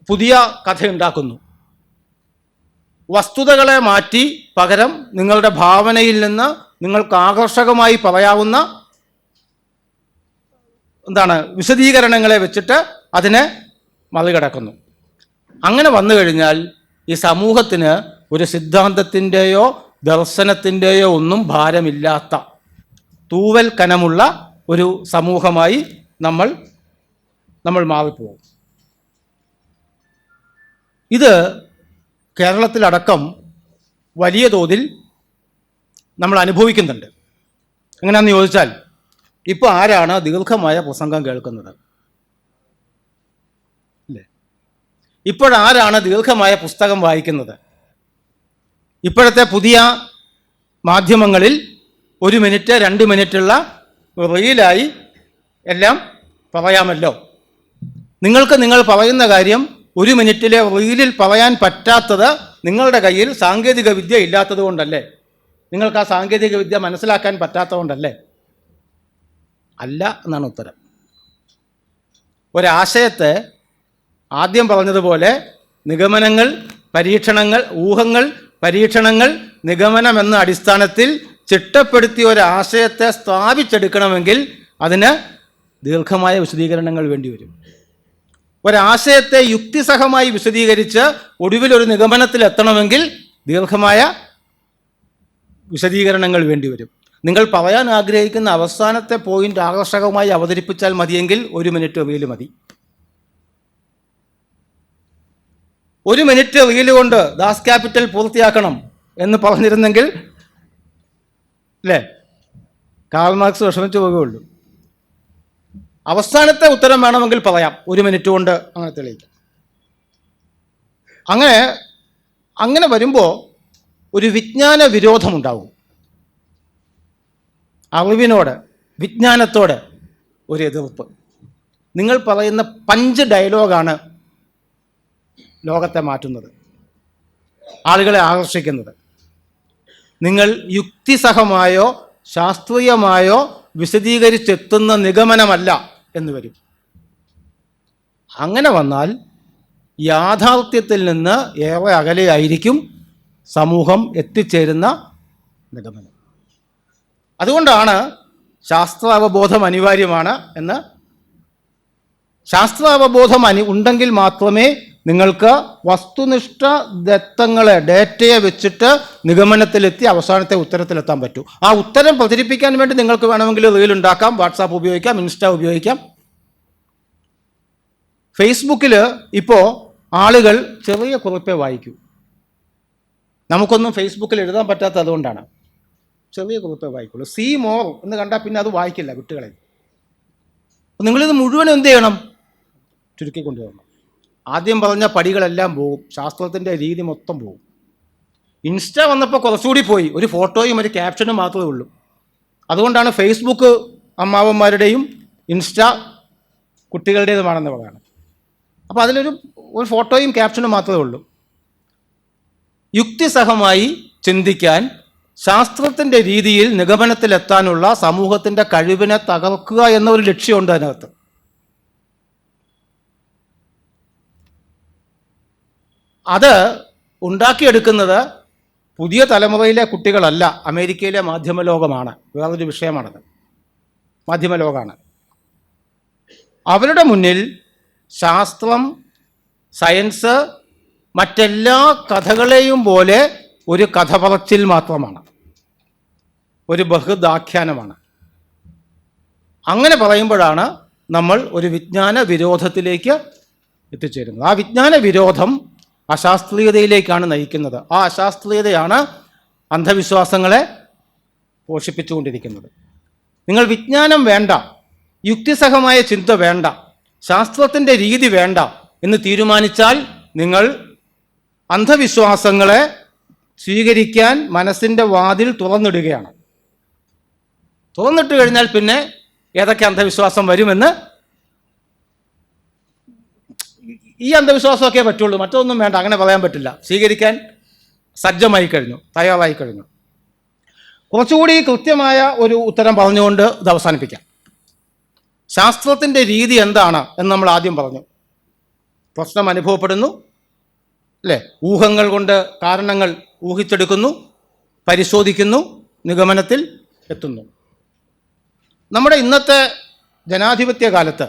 പുതിയ കഥയുണ്ടാക്കുന്നു. വസ്തുതകളെ മാറ്റി പകരം നിങ്ങളുടെ ഭാവനയിൽ നിന്ന് നിങ്ങൾക്ക് ആകർഷകമായി പറയാവുന്ന വിശദീകരണങ്ങളെ വെച്ചിട്ട് അതിനെ മറികടക്കുന്നു. അങ്ങനെ വന്നു കഴിഞ്ഞാൽ ഈ സമൂഹത്തിന് ഒരു സിദ്ധാന്തത്തിൻ്റെയോ ദർശനത്തിൻ്റെയോ ഒന്നും ഭാരമില്ലാത്ത തൂവൽ കനമുള്ള ഒരു സമൂഹമായി നമ്മൾ മാറിപ്പോകും. ഇത് കേരളത്തിലടക്കം വലിയ തോതിൽ നമ്മൾ അനുഭവിക്കുന്നുണ്ട്. എങ്ങനെയാണെന്ന് ചോദിച്ചാൽ, ഇപ്പോൾ ആരാണ് ദീർഘമായ പ്രസംഗം കേൾക്കുന്നത്? അല്ലേ? ഇപ്പോഴാരാണ് ദീർഘമായ പുസ്തകം വായിക്കുന്നത്? ഇപ്പോഴത്തെ പുതിയ മാധ്യമങ്ങളിൽ 1 മിനിറ്റ് 2 മിനിറ്റുള്ള റീലായി എല്ലാം പറയാമല്ലോ. നിങ്ങൾക്ക് നിങ്ങൾ പറയുന്ന കാര്യം 1 മിനിറ്റിലെ റീലിൽ പറയാൻ പറ്റാത്തത് നിങ്ങളുടെ കയ്യിൽ സാങ്കേതിക വിദ്യ ഇല്ലാത്തത് കൊണ്ടല്ലേ? നിങ്ങൾക്ക് ആ സാങ്കേതിക വിദ്യ മനസ്സിലാക്കാൻ പറ്റാത്തതുകൊണ്ടല്ലേ? അല്ല എന്നാണ് ഉത്തരം. ഒരാശയത്തെ ആദ്യം പറഞ്ഞതുപോലെ നിഗമനങ്ങൾ, പരീക്ഷണങ്ങൾ, ഊഹങ്ങൾ, പരീക്ഷണങ്ങൾ, നിഗമനം എന്ന അടിസ്ഥാനത്തിൽ ചിട്ടപ്പെടുത്തിയ ഒരാശയത്തെ സ്ഥാപിച്ചെടുക്കണമെങ്കിൽ അതിന് ദീർഘമായ വിശദീകരണങ്ങൾ വേണ്ടിവരും. ഒരാശയത്തെ യുക്തിസഹമായി വിശദീകരിച്ച് ഒടുവിൽ ഒരു നിഗമനത്തിലെത്തണമെങ്കിൽ ദീർഘമായ വിശദീകരണങ്ങൾ വേണ്ടിവരും. നിങ്ങൾ പറയാൻ ആഗ്രഹിക്കുന്ന അവസാനത്തെ പോയിന്റ് ആകർഷകമായി അവതരിപ്പിച്ചാൽ മതിയെങ്കിൽ 1 മിനിറ്റ് റീല് മതി. 1 മിനിറ്റ് റീല് കൊണ്ട് ദാസ് ക്യാപിറ്റൽ പൂർത്തിയാക്കണം എന്ന് പറഞ്ഞിരുന്നെങ്കിൽ അല്ലേ കാൾ മാർക്സ് വിഷമിച്ചു പോകുകയുള്ളൂ. അവസാനത്തെ ഉത്തരം വേണമെങ്കിൽ പറയാം, 1 മിനിറ്റ് കൊണ്ട് അങ്ങനെ തെളിയിക്കാം. അങ്ങനെ വരുമ്പോൾ ഒരു വിജ്ഞാന വിരോധമുണ്ടാവും. അറിവിനോട്, വിജ്ഞാനത്തോട് ഒരു എതിർപ്പ്. നിങ്ങൾ പറയുന്ന പഞ്ച് ഡയലോഗാണ് ലോകത്തെ മാറ്റുന്നത്, ആളുകളെ ആകർഷിക്കുന്നത്. നിങ്ങൾ യുക്തിസഹമായോ ശാസ്ത്രീയമായോ വിശദീകരിച്ചെത്തുന്ന നിഗമനമല്ല എന്ന് വരും. അങ്ങനെ വന്നാൽ യാഥാർത്ഥ്യത്തിൽ നിന്ന് ഏറെ അകലെയായിരിക്കും സമൂഹം എത്തിച്ചേരുന്ന നിഗമനം. അതുകൊണ്ടാണ് ശാസ്ത്രാവബോധം അനിവാര്യമാണ് എന്ന്. ശാസ്ത്രാവബോധം ഉണ്ടെങ്കിൽ മാത്രമേ നിങ്ങൾക്ക് വസ്തുനിഷ്ഠ ഡേറ്റയെ വെച്ചിട്ട് നിഗമനത്തിലെത്തി അവസാനത്തെ ഉത്തരത്തിലെത്താൻ പറ്റൂ. ആ ഉത്തരം പ്രചരിപ്പിക്കാൻ വേണ്ടി നിങ്ങൾക്ക് വേണമെങ്കിൽ റീൽ ഉണ്ടാക്കാം, വാട്സാപ്പ് ഉപയോഗിക്കാം, ഇൻസ്റ്റ ഉപയോഗിക്കാം. ഫേസ്ബുക്കിൽ ഇപ്പോൾ ആളുകൾ ചെറിയ കുറിപ്പേ വായിക്കൂ. നമുക്കൊന്നും ഫേസ്ബുക്കിൽ എഴുതാൻ പറ്റാത്ത അതുകൊണ്ടാണ്. ചെറിയ കുറിപ്പേ വായിക്കുള്ളൂ. സീ മോർ എന്ന് കണ്ടാൽ പിന്നെ അത് വായിക്കില്ല, വിട്ടുകളെ. നിങ്ങളിത് മുഴുവൻ എന്ത് ചെയ്യണം? ചുരുക്കി കൊണ്ടുവരണം. ആദ്യം പറഞ്ഞ പടികളെല്ലാം പോകും, ശാസ്ത്രത്തിൻ്റെ രീതി മൊത്തം പോകും. ഇൻസ്റ്റ വന്നപ്പോൾ കുറച്ചുകൂടി പോയി, ഒരു ഫോട്ടോയും ഒരു ക്യാപ്ഷനും മാത്രമേ ഉള്ളൂ. അതുകൊണ്ടാണ് ഫേസ്ബുക്ക് അമ്മാവന്മാരുടെയും ഇൻസ്റ്റ കുട്ടികളുടേതുമാണെന്ന് പറയുന്നത്. അപ്പോൾ അതിലൊരു ഫോട്ടോയും ക്യാപ്ഷനും മാത്രമേ ഉള്ളൂ. യുക്തിസഹമായി ചിന്തിക്കാൻ, ശാസ്ത്രത്തിൻ്റെ രീതിയിൽ നിഗമനത്തിലെത്താനുള്ള സമൂഹത്തിൻ്റെ കഴിവിനെ തകർക്കുക എന്ന ഒരു ലക്ഷ്യമുണ്ട് അതിനകത്ത്. അത് ഉണ്ടാക്കിയെടുക്കുന്നത് പുതിയ തലമുറയിലെ കുട്ടികളല്ല, അമേരിക്കയിലെ മാധ്യമലോകമാണ്. വേറൊരു വിഷയമാണത്. മാധ്യമലോകമാണ്. അവരുടെ മുന്നിൽ ശാസ്ത്രം, സയൻസ് മറ്റെല്ലാ കഥകളെയും പോലെ ഒരു കഥ പറച്ചിൽ മാത്രമാണ്, ഒരു ബഹുദാഖ്യാനമാണ്. അങ്ങനെ പറയുമ്പോഴാണ് നമ്മൾ ഒരു വിജ്ഞാന വിരോധത്തിലേക്ക് എത്തിച്ചേരുന്നത്. ആ വിജ്ഞാന വിരോധം അശാസ്ത്രീയതയിലേക്കാണ് നയിക്കുന്നത്. ആ അശാസ്ത്രീയതയാണ് അന്ധവിശ്വാസങ്ങളെ പോഷിപ്പിച്ചുകൊണ്ടിരിക്കുന്നത്. നിങ്ങൾ വിജ്ഞാനം വേണ്ട, യുക്തിസഹമായ ചിന്ത വേണ്ട, ശാസ്ത്രത്തിൻ്റെ രീതി വേണ്ട എന്ന് തീരുമാനിച്ചാൽ നിങ്ങൾ അന്ധവിശ്വാസങ്ങളെ സ്വീകരിക്കാൻ മനസ്സിൻ്റെ വാതിൽ തുറന്നിടുകയാണ്. തുറന്നിട്ട് കഴിഞ്ഞാൽ പിന്നെ ഏതൊക്കെ അന്ധവിശ്വാസം വരുമെന്ന്, ഈ അന്ധവിശ്വാസമൊക്കെ പറ്റുള്ളൂ, മറ്റൊന്നും വേണ്ട, അങ്ങനെ പറയാൻ പറ്റില്ല. സ്വീകരിക്കാൻ സജ്ജമായി കഴിഞ്ഞു, തയ്യാറായി കഴിഞ്ഞു. കുറച്ചുകൂടി കൃത്യമായ ഒരു ഉത്തരം പറഞ്ഞുകൊണ്ട് ഇത് അവസാനിപ്പിക്കാം. ശാസ്ത്രത്തിൻ്റെ രീതി എന്താണ് എന്ന് നമ്മൾ ആദ്യം പറഞ്ഞു. പ്രശ്നം അനുഭവപ്പെടുന്നു, അല്ലേ? ഊഹങ്ങൾ കൊണ്ട് കാരണങ്ങൾ ഊഹിച്ചെടുക്കുന്നു, പരിശോധിക്കുന്നു, നിഗമനത്തിൽ എത്തുന്നു. നമ്മുടെ ഇന്നത്തെ ജനാധിപത്യ കാലത്ത്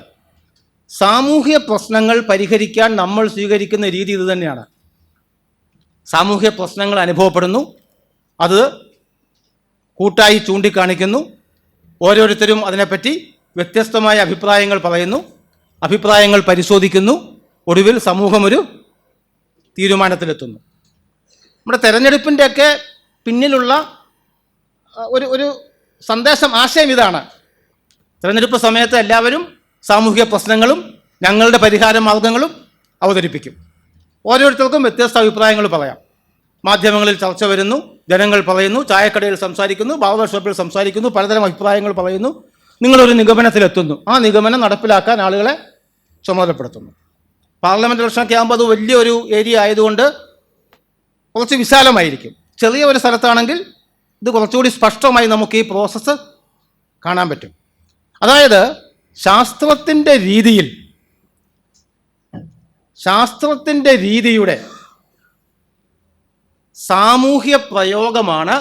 സാമൂഹ്യ പ്രശ്നങ്ങൾ പരിഹരിക്കാൻ നമ്മൾ സ്വീകരിക്കുന്ന രീതി ഇത് തന്നെയാണ്. സാമൂഹ്യ പ്രശ്നങ്ങൾ അനുഭവപ്പെടുന്നു, അത് കൂട്ടായി ചൂണ്ടിക്കാണിക്കുന്നു, ഓരോരുത്തരും അതിനെപ്പറ്റി വ്യത്യസ്തമായ അഭിപ്രായങ്ങൾ പറയുന്നു, അഭിപ്രായങ്ങൾ പരിശോധിക്കുന്നു, ഒടുവിൽ സമൂഹം ഒരു തീരുമാനത്തിലെത്തുന്നു. നമ്മുടെ തെരഞ്ഞെടുപ്പിൻ്റെയൊക്കെ പിന്നിലുള്ള ഒരു സന്ദേശം, ആശയം ഇതാണ്. തെരഞ്ഞെടുപ്പ് സമയത്ത് എല്ലാവരും സാമൂഹിക പ്രശ്നങ്ങളും ഞങ്ങളുടെ പരിഹാര മാർഗങ്ങളും അവതരിപ്പിക്കും. ഓരോരുത്തർക്കും വ്യത്യസ്ത അഭിപ്രായങ്ങൾ പറയാം. മാധ്യമങ്ങളിൽ ചർച്ച വരുന്നു, ജനങ്ങൾ പറയുന്നു, ചായക്കടയിൽ സംസാരിക്കുന്നു, ബാർബർ ഷോപ്പിൽ സംസാരിക്കുന്നു, പലതരം അഭിപ്രായങ്ങൾ പറയുന്നു. നിങ്ങളൊരു നിഗമനത്തിലെത്തുന്നു. ആ നിഗമനം നടപ്പിലാക്കാൻ ആളുകളെ ചുമതലപ്പെടുത്തുന്നു. പാർലമെൻറ്റ് ഇലക്ഷനൊക്കെ ആകുമ്പോൾ അത് വലിയൊരു ഏരിയ ആയതുകൊണ്ട് കുറച്ച് വിശാലമായിരിക്കും. ചെറിയ ഒരു സ്ഥലത്താണെങ്കിൽ ഇത് കുറച്ചുകൂടി സ്പഷ്ടമായി നമുക്ക് ഈ പ്രോസസ്സ് കാണാൻ പറ്റും. അതായത് ശാസ്ത്രത്തിൻ്റെ രീതിയുടെ സാമൂഹ്യ പ്രയോഗമാണ്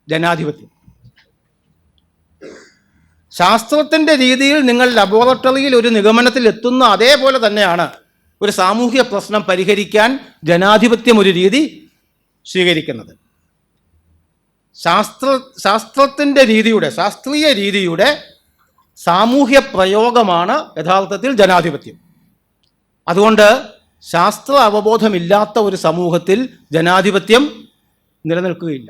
ജനാധിപത്യം. ശാസ്ത്രത്തിൻ്റെ രീതിയിൽ നിങ്ങൾ ലബോറട്ടറിയിൽ ഒരു നിഗമനത്തിൽ എത്തുന്ന അതേപോലെ തന്നെയാണ് ഒരു സാമൂഹ്യ പ്രശ്നം പരിഹരിക്കാൻ ജനാധിപത്യം ഒരു രീതി സ്വീകരിക്കുന്നത്. ശാസ്ത്രീയ രീതിയുടെ സാമൂഹ്യ പ്രയോഗമാണ് യഥാർത്ഥത്തിൽ ജനാധിപത്യം. അതുകൊണ്ട് ശാസ്ത്ര അവബോധമില്ലാത്ത ഒരു സമൂഹത്തിൽ ജനാധിപത്യം നിലനിൽക്കുകയില്ല.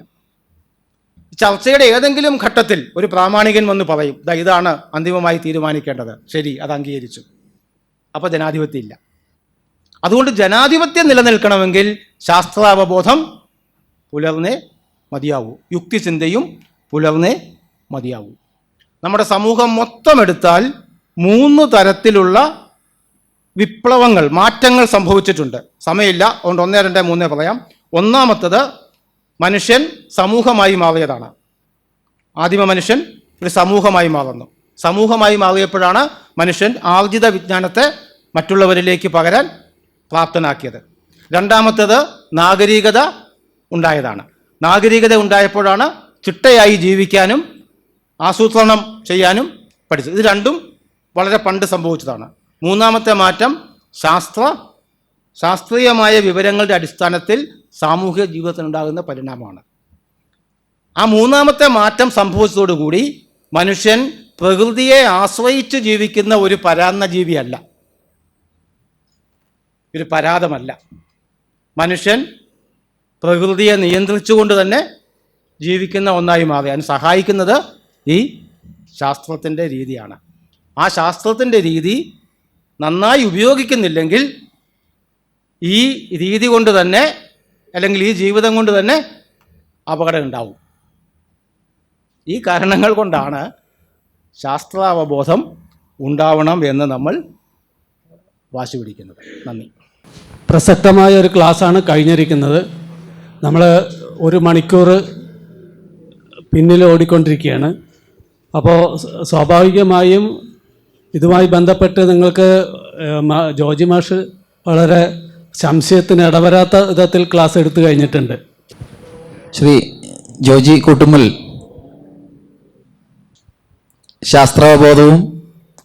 ചർച്ചയുടെ ഏതെങ്കിലും ഘട്ടത്തിൽ ഒരു പ്രാമാണികൻ വന്ന് പറയും, ഇതാണ് അന്തിമമായി തീരുമാനിക്കേണ്ടത്, ശരി, അത് അംഗീകരിച്ചു. അപ്പോൾ ജനാധിപത്യം ഇല്ല. അതുകൊണ്ട് ജനാധിപത്യം നിലനിൽക്കണമെങ്കിൽ ശാസ്ത്രാവബോധം പുലർന്നേ മതിയാവൂ, യുക്തിചിന്തയും പുലർന്നേ മതിയാവൂ. നമ്മുടെ സമൂഹം മൊത്തം എടുത്താൽ 3 തരത്തിലുള്ള വിപ്ലവങ്ങൾ, മാറ്റങ്ങൾ സംഭവിച്ചിട്ടുണ്ട്. സമയമില്ല, അതുകൊണ്ട് 1, 2, 3 പറയാം. ഒന്നാമത്തത് മനുഷ്യൻ സമൂഹമായി മാറിയതാണ്. ആദിമ മനുഷ്യൻ ഒരു സമൂഹമായി മാറുന്നു. സമൂഹമായി മാറിയപ്പോഴാണ് മനുഷ്യൻ ആർജിത വിജ്ഞാനത്തെ മറ്റുള്ളവരിലേക്ക് പകരാൻ പ്രാപ്തനാക്കിയത്. രണ്ടാമത്തേത് നാഗരികത ഉണ്ടായതാണ്. നാഗരികത ഉണ്ടായപ്പോഴാണ് ചിട്ടയായി ജീവിക്കാനും ആസൂത്രണം ചെയ്യാനും പഠിച്ചത്. ഇത് രണ്ടും വളരെ പണ്ട് സംഭവിച്ചതാണ്. മൂന്നാമത്തെ മാറ്റം ശാസ്ത്രീയമായ വിവരങ്ങളുടെ അടിസ്ഥാനത്തിൽ സാമൂഹിക ജീവിതത്തിനുണ്ടാകുന്ന പരിണാമമാണ്. ആ മൂന്നാമത്തെ മാറ്റം സംഭവിച്ചതോടുകൂടി മനുഷ്യൻ പ്രകൃതിയെ ആശ്രയിച്ച് ജീവിക്കുന്ന ഒരു പരാന്ന ജീവിയല്ല, ഒരു പരാതമല്ല. മനുഷ്യൻ പ്രകൃതിയെ നിയന്ത്രിച്ചുകൊണ്ട് തന്നെ ജീവിക്കുന്ന ഒന്നായി മാറി. അതിന് സഹായിക്കുന്നത് ഈ ശാസ്ത്രത്തിൻ്റെ രീതിയാണ്. ആ ശാസ്ത്രത്തിൻ്റെ രീതി നന്നായി ഉപയോഗിക്കുന്നില്ലെങ്കിൽ ഈ രീതി കൊണ്ട് തന്നെ, അല്ലെങ്കിൽ ഈ ജീവിതം കൊണ്ട് തന്നെ അപകടം ഉണ്ടാവും. ഈ കാരണങ്ങൾ കൊണ്ടാണ് ശാസ്ത്രാവബോധം ഉണ്ടാവണം എന്ന് നമ്മൾ വാശി പിടിക്കുന്നത്. നന്ദി. പ്രസക്തമായ ഒരു ക്ലാസ്സാണ് കഴിഞ്ഞിരിക്കുന്നത്. നമ്മൾ 1 മണിക്കൂർ പിന്നിൽ ഓടിക്കൊണ്ടിരിക്കുകയാണ്. അപ്പോൾ സ്വാഭാവികമായും ഇതുമായി ബന്ധപ്പെട്ട് നിങ്ങൾക്ക് ജോജി മാഷ് വളരെ സംശയത്തിന് ഇടവരാത്ത വിധത്തിൽ ക്ലാസ് എടുത്തു കഴിഞ്ഞിട്ടുണ്ട്. ശ്രീ ജോജി കൂട്ടുമ്മൽ ശാസ്ത്രാവബോധവും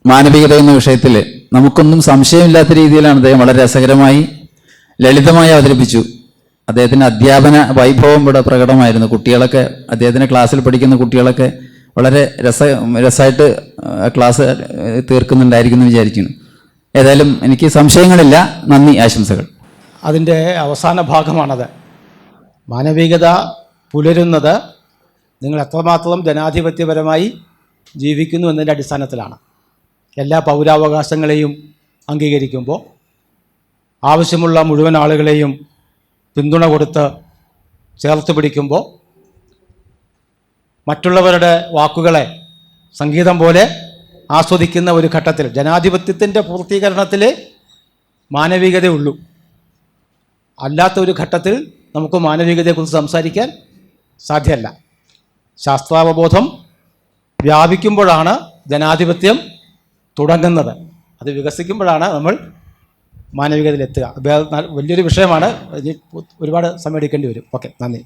മാനവികതയും എന്ന വിഷയത്തിൽ നമുക്കൊന്നും സംശയമില്ലാത്ത രീതിയിലാണ് അദ്ദേഹം വളരെ രസകരമായി ലളിതമായി അവതരിപ്പിച്ചു. അദ്ദേഹത്തിൻ്റെ അധ്യാപന വൈഭവം ഇവിടെ പ്രകടമായിരുന്നു. കുട്ടികളൊക്കെ, അദ്ദേഹത്തിൻ്റെ ക്ലാസ്സിൽ പഠിക്കുന്ന കുട്ടികളൊക്കെ വളരെ രസമായിട്ട് ക്ലാസ് തീർക്കുന്നുണ്ടായിരിക്കും എന്ന് വിചാരിക്കുന്നു. ഏതായാലും എനിക്ക് സംശയങ്ങളില്ല. നന്ദി, ആശംസകൾ. അതിൻ്റെ അവസാന ഭാഗമാണത്. മാനവികത പുലരുന്നത് നിങ്ങൾ എത്രമാത്രം ജനാധിപത്യപരമായി ജീവിക്കുന്നു എന്നതിൻ്റെ അടിസ്ഥാനത്തിലാണ്. എല്ലാ പൗരാവകാശങ്ങളെയും അംഗീകരിക്കുമ്പോൾ, ആവശ്യമുള്ള മുഴുവൻ ആളുകളെയും പിന്തുണ കൊടുത്ത് ചേർത്ത് പിടിക്കുമ്പോൾ, മറ്റുള്ളവരുടെ വാക്കുകളെ സംഗീതം പോലെ ആസ്വദിക്കുന്ന ഒരു ഘട്ടത്തിൽ ജനാധിപത്യത്തിൻ്റെ പൂർത്തീകരണത്തിൽ മാനവികതയുള്ളൂ. അല്ലാത്ത ഒരു ഘട്ടത്തിൽ നമുക്ക് മാനവികതയെക്കുറിച്ച് സംസാരിക്കാൻ സാധ്യമല്ല. ശാസ്ത്രാവബോധം വ്യാപിക്കുമ്പോഴാണ് ജനാധിപത്യം തുടങ്ങുന്നത്. അത് വികസിക്കുമ്പോഴാണ് നമ്മൾ മാനവികതയിലെത്തുക. വലിയൊരു വിഷയമാണ്. ഒരുപാട് സമയം എടുക്കേണ്ടി വരും. ഓക്കെ, നന്ദി.